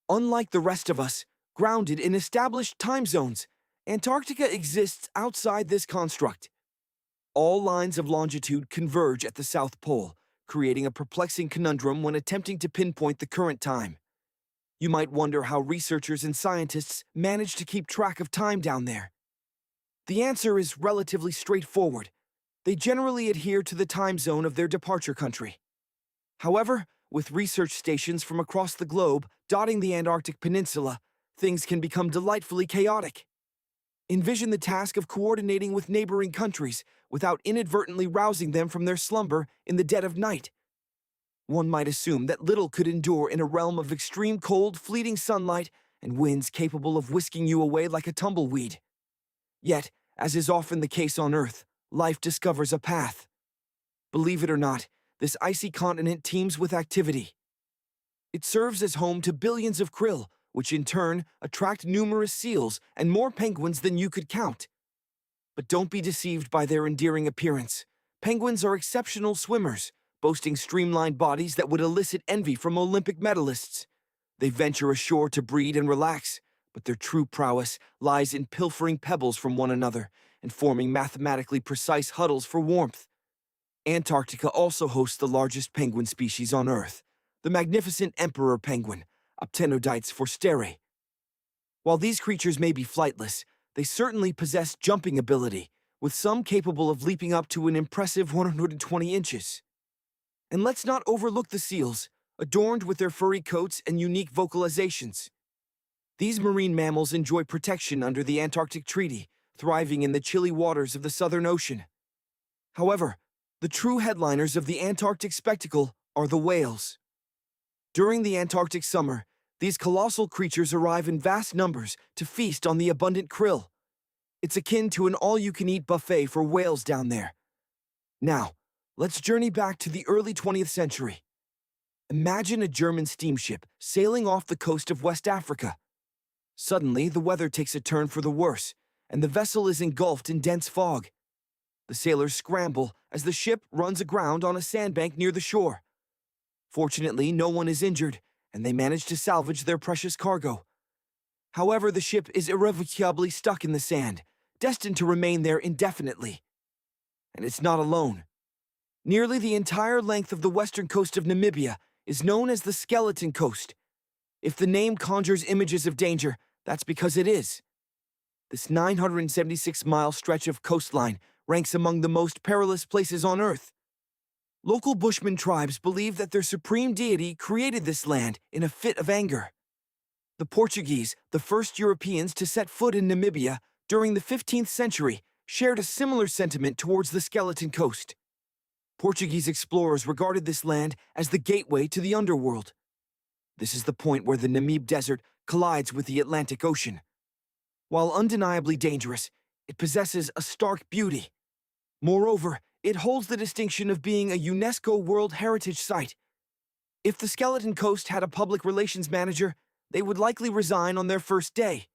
Unlike the rest of us, grounded in established time zones, Antarctica exists outside this construct. All lines of longitude converge at the South Pole, creating a perplexing conundrum when attempting to pinpoint the current time. You might wonder how researchers and scientists manage to keep track of time down there. The answer is relatively straightforward. They generally adhere to the time zone of their departure country. However, with research stations from across the globe dotting the Antarctic Peninsula, things can become delightfully chaotic. Envision the task of coordinating with neighboring countries without inadvertently rousing them from their slumber in the dead of night. One might assume that little could endure in a realm of extreme cold, fleeting sunlight, and winds capable of whisking you away like a tumbleweed. Yet, as is often the case on Earth, life discovers a path. Believe it or not, this icy continent teems with activity. It serves as home to billions of krill, which in turn attract numerous seals and more penguins than you could count. But don't be deceived by their endearing appearance. Penguins are exceptional swimmers, boasting streamlined bodies that would elicit envy from Olympic medalists. They venture ashore to breed and relax, but their true prowess lies in pilfering pebbles from one another and forming mathematically precise huddles for warmth. Antarctica also hosts the largest penguin species on Earth, the magnificent emperor penguin, Aptenodytes forsterae. While these creatures may be flightless, they certainly possess jumping ability, with some capable of leaping up to an impressive 120 inches. And let's not overlook the seals, adorned with their furry coats and unique vocalizations. These marine mammals enjoy protection under the Antarctic Treaty, thriving in the chilly waters of the Southern Ocean. However, the true headliners of the Antarctic spectacle are the whales. During the Antarctic summer, these colossal creatures arrive in vast numbers to feast on the abundant krill. It's akin to an all-you-can-eat buffet for whales down there. Now, let's journey back to the early 20th century. Imagine a German steamship sailing off the coast of West Africa. Suddenly, the weather takes a turn for the worse, and the vessel is engulfed in dense fog. The sailors scramble as the ship runs aground on a sandbank near the shore. Fortunately, no one is injured, and they manage to salvage their precious cargo. However, the ship is irrevocably stuck in the sand, destined to remain there indefinitely. And it's not alone. Nearly the entire length of the western coast of Namibia is known as the Skeleton Coast. If the name conjures images of danger, that's because it is. This 976-mile stretch of coastline ranks among the most perilous places on Earth. Local Bushman tribes believe that their supreme deity created this land in a fit of anger. The Portuguese, the first Europeans to set foot in Namibia during the 15th century, shared a similar sentiment towards the Skeleton Coast. Portuguese explorers regarded this land as the gateway to the underworld. This is the point where the Namib Desert collides with the Atlantic Ocean. While undeniably dangerous, it possesses a stark beauty. Moreover, it holds the distinction of being a UNESCO World Heritage Site. If the Skeleton Coast had a public relations manager, they would likely resign on their first day.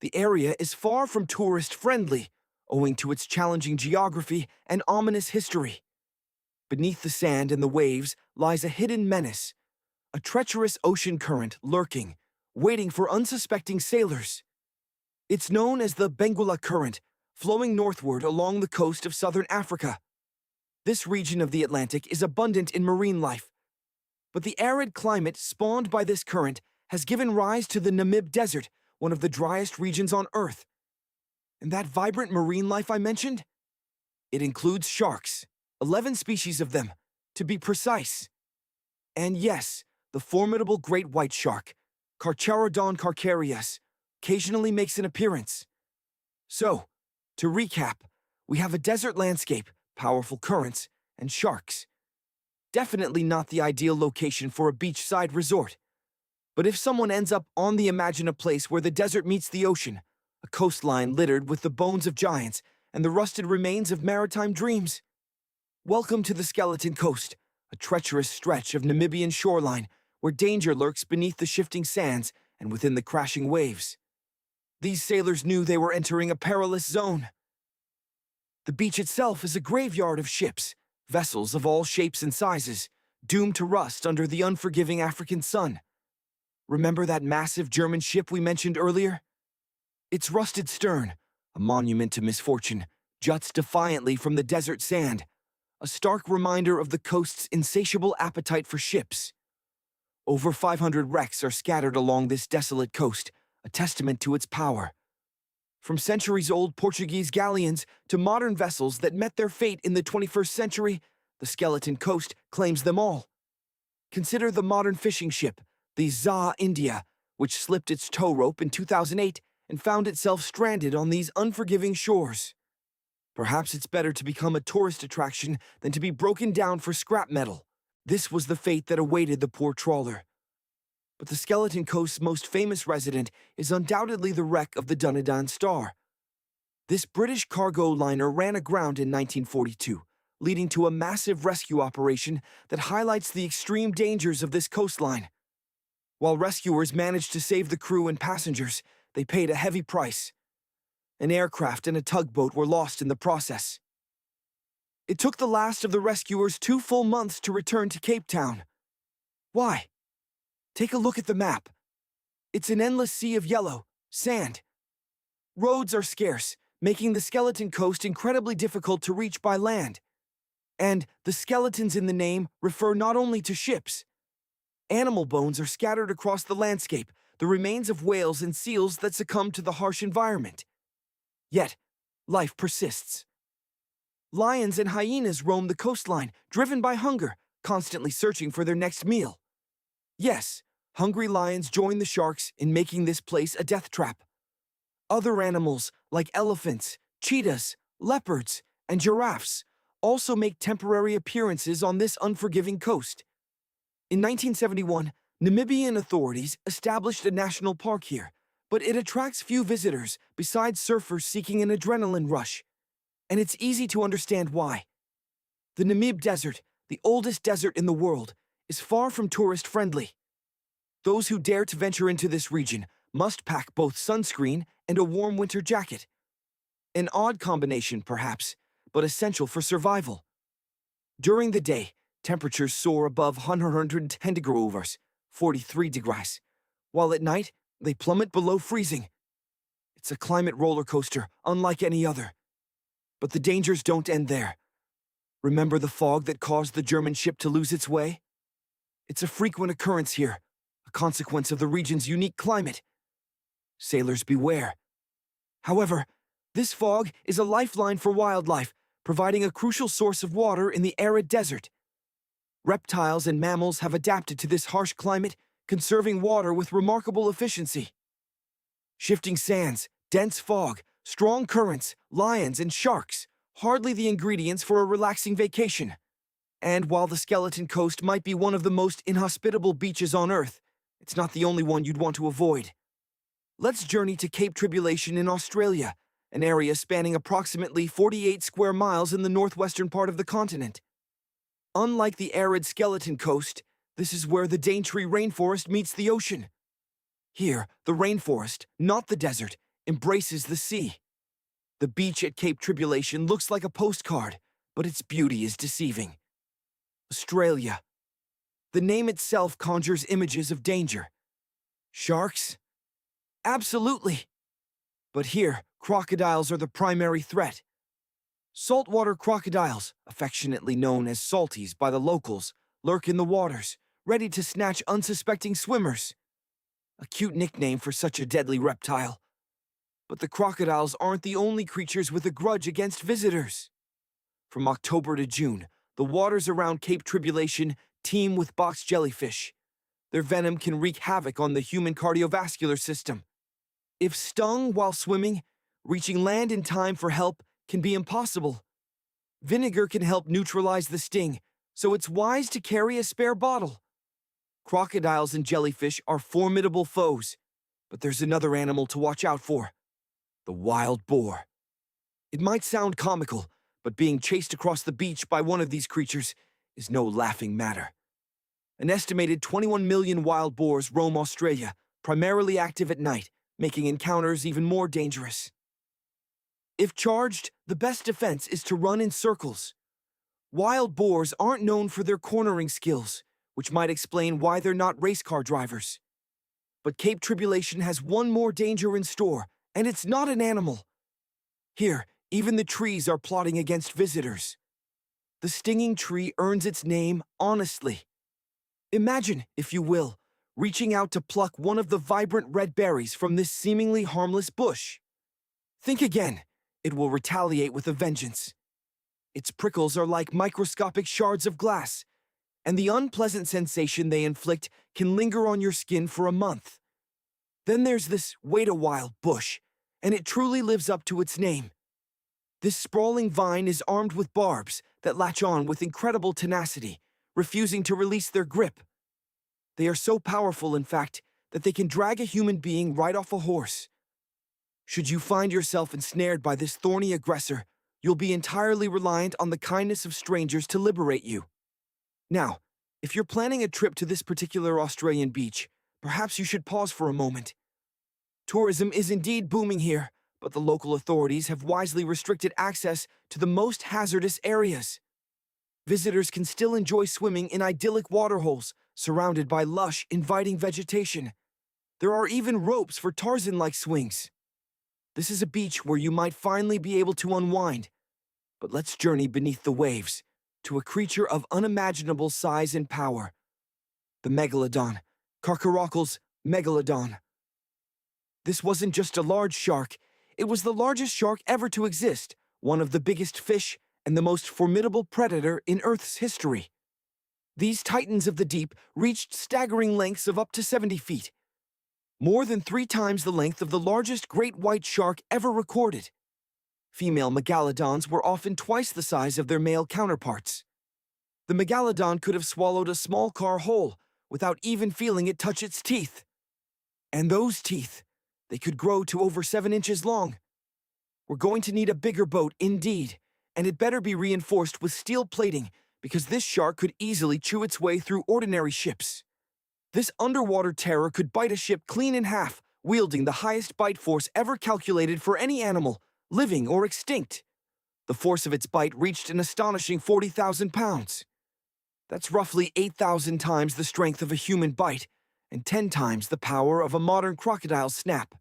The area is far from tourist-friendly, owing to its challenging geography and ominous history. Beneath the sand and the waves lies a hidden menace, a treacherous ocean current lurking, waiting for unsuspecting sailors. It's known as the Benguela Current, flowing northward along the coast of southern Africa. This region of the Atlantic is abundant in marine life, but the arid climate spawned by this current has given rise to the Namib Desert, one of the driest regions on Earth. And that vibrant marine life I mentioned? It includes sharks, 11 species of them, to be precise. And yes, the formidable great white shark, Carcharodon carcharias, occasionally makes an appearance. So, to recap, we have a desert landscape, powerful currents, and sharks. Definitely not the ideal location for a beachside resort. But if someone ends up on the imagine a place where the desert meets the ocean, a coastline littered with the bones of giants and the rusted remains of maritime dreams. Welcome to the Skeleton Coast, a treacherous stretch of Namibian shoreline where danger lurks beneath the shifting sands and within the crashing waves. These sailors knew they were entering a perilous zone. The beach itself is a graveyard of ships, vessels of all shapes and sizes, doomed to rust under the unforgiving African sun. Remember that massive German ship we mentioned earlier? Its rusted stern, a monument to misfortune, juts defiantly from the desert sand, a stark reminder of the coast's insatiable appetite for ships. Over 500 wrecks are scattered along this desolate coast, a testament to its power. From centuries-old Portuguese galleons to modern vessels that met their fate in the 21st century, the Skeleton Coast claims them all. Consider the modern fishing ship, the Za India, which slipped its tow rope in 2008 and found itself stranded on these unforgiving shores. Perhaps it's better to become a tourist attraction than to be broken down for scrap metal. This was the fate that awaited the poor trawler. But the Skeleton Coast's most famous resident is undoubtedly the wreck of the Dunedin Star. This British cargo liner ran aground in 1942, leading to a massive rescue operation that highlights the extreme dangers of this coastline. While rescuers managed to save the crew and passengers, they paid a heavy price. An aircraft and a tugboat were lost in the process. It took the last of the rescuers 2 full months to return to Cape Town. Why? Take a look at the map. It's an endless sea of yellow, sand. Roads are scarce, making the Skeleton Coast incredibly difficult to reach by land. And the skeletons in the name refer not only to ships. Animal bones are scattered across the landscape, the remains of whales and seals that succumbed to the harsh environment. Yet, life persists. Lions and hyenas roam the coastline, driven by hunger, constantly searching for their next meal. Yes, hungry lions join the sharks in making this place a death trap. Other animals, like elephants, cheetahs, leopards, and giraffes, also make temporary appearances on this unforgiving coast. In 1971, Namibian authorities established a national park here, but it attracts few visitors besides surfers seeking an adrenaline rush. And it's easy to understand why. The Namib Desert, the oldest desert in the world, is far from tourist-friendly. Those who dare to venture into this region must pack both sunscreen and a warm winter jacket. An odd combination, perhaps, but essential for survival. During the day, temperatures soar above 110 degrees, 43 degrees, while at night, they plummet below freezing. It's a climate roller coaster, unlike any other. But the dangers don't end there. Remember the fog that caused the German ship to lose its way? It's a frequent occurrence here, a consequence of the region's unique climate. Sailors beware. However, this fog is a lifeline for wildlife, providing a crucial source of water in the arid desert. Reptiles and mammals have adapted to this harsh climate, conserving water with remarkable efficiency. Shifting sands, dense fog, strong currents, lions, and sharks, hardly the ingredients for a relaxing vacation. And while the Skeleton Coast might be one of the most inhospitable beaches on Earth, it's not the only one you'd want to avoid. Let's journey to Cape Tribulation in Australia, an area spanning approximately 48 square miles in the northwestern part of the continent. Unlike the arid Skeleton Coast, this is where the Daintree rainforest meets the ocean. Here, the rainforest, not the desert, embraces the sea. The beach at Cape Tribulation looks like a postcard, but its beauty is deceiving. Australia. The name itself conjures images of danger. Sharks? Absolutely. But here, crocodiles are the primary threat. Saltwater crocodiles, affectionately known as salties by the locals, lurk in the waters, ready to snatch unsuspecting swimmers. A cute nickname for such a deadly reptile. But the crocodiles aren't the only creatures with a grudge against visitors. From October to June, the waters around Cape Tribulation teem with box jellyfish. Their venom can wreak havoc on the human cardiovascular system. If stung while swimming, reaching land in time for help can be impossible. Vinegar can help neutralize the sting, so it's wise to carry a spare bottle. Crocodiles and jellyfish are formidable foes, but there's another animal to watch out for: the wild boar. It might sound comical, but being chased across the beach by one of these creatures is no laughing matter. An estimated 21 million wild boars roam Australia, primarily active at night, making encounters even more dangerous. If charged, the best defense is to run in circles. Wild boars aren't known for their cornering skills, which might explain why they're not race car drivers. But Cape Tribulation has one more danger in store, and it's not an animal. Here, even the trees are plotting against visitors. The stinging tree earns its name honestly. Imagine, if you will, reaching out to pluck one of the vibrant red berries from this seemingly harmless bush. Think again. It will retaliate with a vengeance. Its prickles are like microscopic shards of glass, and the unpleasant sensation they inflict can linger on your skin for a month. Then there's this wait a while bush, and it truly lives up to its name. This sprawling vine is armed with barbs that latch on with incredible tenacity, refusing to release their grip. They are so powerful, in fact, that they can drag a human being right off a horse. Should you find yourself ensnared by this thorny aggressor, you'll be entirely reliant on the kindness of strangers to liberate you. Now, if you're planning a trip to this particular Australian beach, perhaps you should pause for a moment. Tourism is indeed booming here, but the local authorities have wisely restricted access to the most hazardous areas. Visitors can still enjoy swimming in idyllic waterholes, surrounded by lush, inviting vegetation. There are even ropes for Tarzan-like swings. This is a beach where you might finally be able to unwind. But let's journey beneath the waves to a creature of unimaginable size and power: the megalodon, Carcharocles megalodon. This wasn't just a large shark, it was the largest shark ever to exist, one of the biggest fish, and the most formidable predator in Earth's history. These titans of the deep reached staggering lengths of up to 70 feet, more than 3 times the length of the largest great white shark ever recorded. Female megalodons were often twice the size of their male counterparts. The megalodon could have swallowed a small car whole without even feeling it touch its teeth. And those teeth, they could grow to over 7 inches long. We're going to need a bigger boat indeed, and it better be reinforced with steel plating because this shark could easily chew its way through ordinary ships. This underwater terror could bite a ship clean in half, wielding the highest bite force ever calculated for any animal, living or extinct. The force of its bite reached an astonishing 40,000 pounds. That's roughly 8,000 times the strength of a human bite, and 10 times the power of a modern crocodile's snap.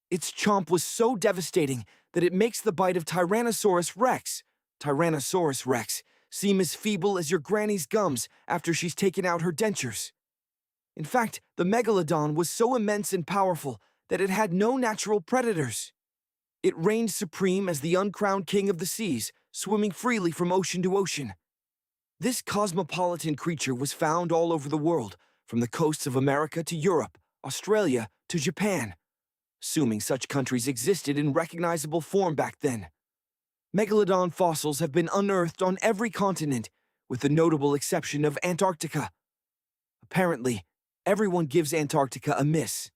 Its chomp was so devastating that it makes the bite of Tyrannosaurus Rex, seem as feeble as your granny's gums after she's taken out her dentures. In fact, the megalodon was so immense and powerful that it had no natural predators. It reigned supreme as the uncrowned king of the seas, swimming freely from ocean to ocean. This cosmopolitan creature was found all over the world, from the coasts of America to Europe, Australia to Japan, assuming such countries existed in recognizable form back then. Megalodon fossils have been unearthed on every continent, with the notable exception of Antarctica. Apparently, everyone gives Antarctica a miss.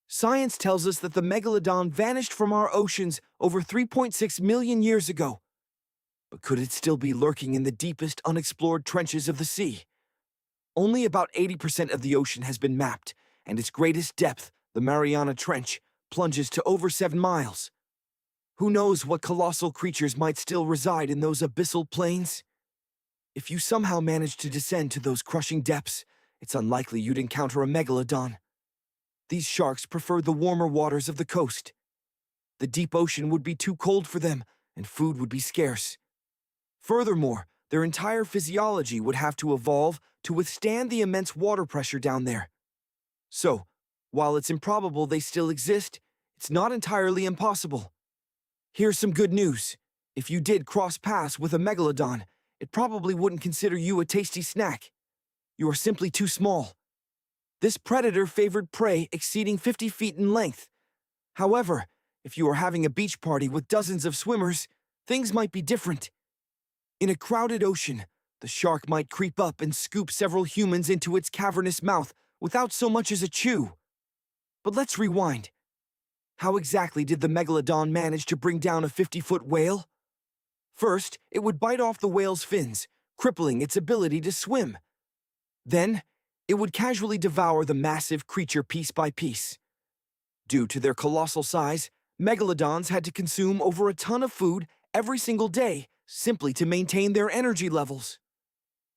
Science tells us that the megalodon vanished from our oceans over 3.6 million years ago. But could it still be lurking in the deepest unexplored trenches of the sea? Only about 80% of the ocean has been mapped, and its greatest depth, the Mariana Trench, plunges to over 7 miles. Who knows what colossal creatures might still reside in those abyssal plains? If you somehow manage to descend to those crushing depths, it's unlikely you'd encounter a megalodon. These sharks prefer the warmer waters of the coast. The deep ocean would be too cold for them, and food would be scarce. Furthermore, their entire physiology would have to evolve to withstand the immense water pressure down there. So, While it's improbable they still exist, it's not entirely impossible. Here's some good news. If you did cross paths with a megalodon, it probably wouldn't consider you a tasty snack. You are simply too small. This predator favored prey exceeding 50 feet in length. However, if you are having a beach party with dozens of swimmers, things might be different. In a crowded ocean, the shark might creep up and scoop several humans into its cavernous mouth without so much as a chew. But let's rewind. How exactly did the megalodon manage to bring down a 50-foot whale? First, it would bite off the whale's fins, crippling its ability to swim. Then, it would casually devour the massive creature piece by piece. Due to their colossal size, megalodons had to consume over a ton of food every single day simply to maintain their energy levels.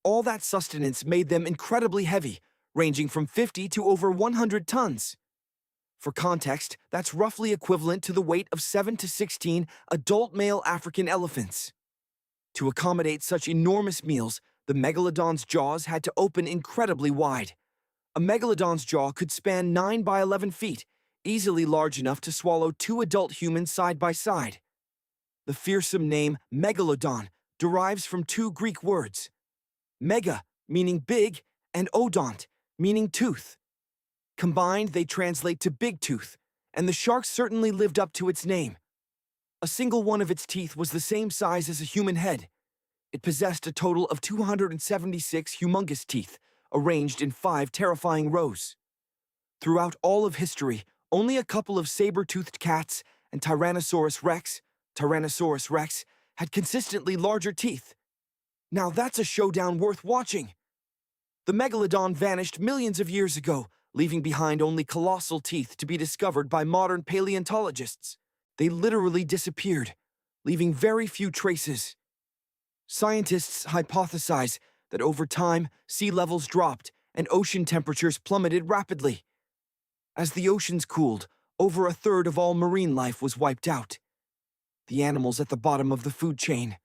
All that sustenance made them incredibly heavy, ranging from 50 to over 100 tons. For context, that's roughly equivalent to the weight of 7 to 16 adult male African elephants. To accommodate such enormous meals, the megalodon's jaws had to open incredibly wide. A megalodon's jaw could span 9 by 11 feet, easily large enough to swallow 2 adult humans side by side. The fearsome name megalodon derives from 2 Greek words: mega, meaning big, and odont, meaning tooth. Combined, they translate to big tooth, and the shark certainly lived up to its name. A single one of its teeth was the same size as a human head. It possessed a total of 276 humongous teeth, arranged in 5 terrifying rows. Throughout all of history, only a couple of saber-toothed cats and Tyrannosaurus rex had consistently larger teeth. Now that's a showdown worth watching. The megalodon vanished millions of years ago, leaving behind only colossal teeth to be discovered by modern paleontologists. They literally disappeared, leaving very few traces. Scientists hypothesize that over time, sea levels dropped and ocean temperatures plummeted rapidly. As the oceans cooled, over a third of all marine life was wiped out. The animals at the bottom of the food chain,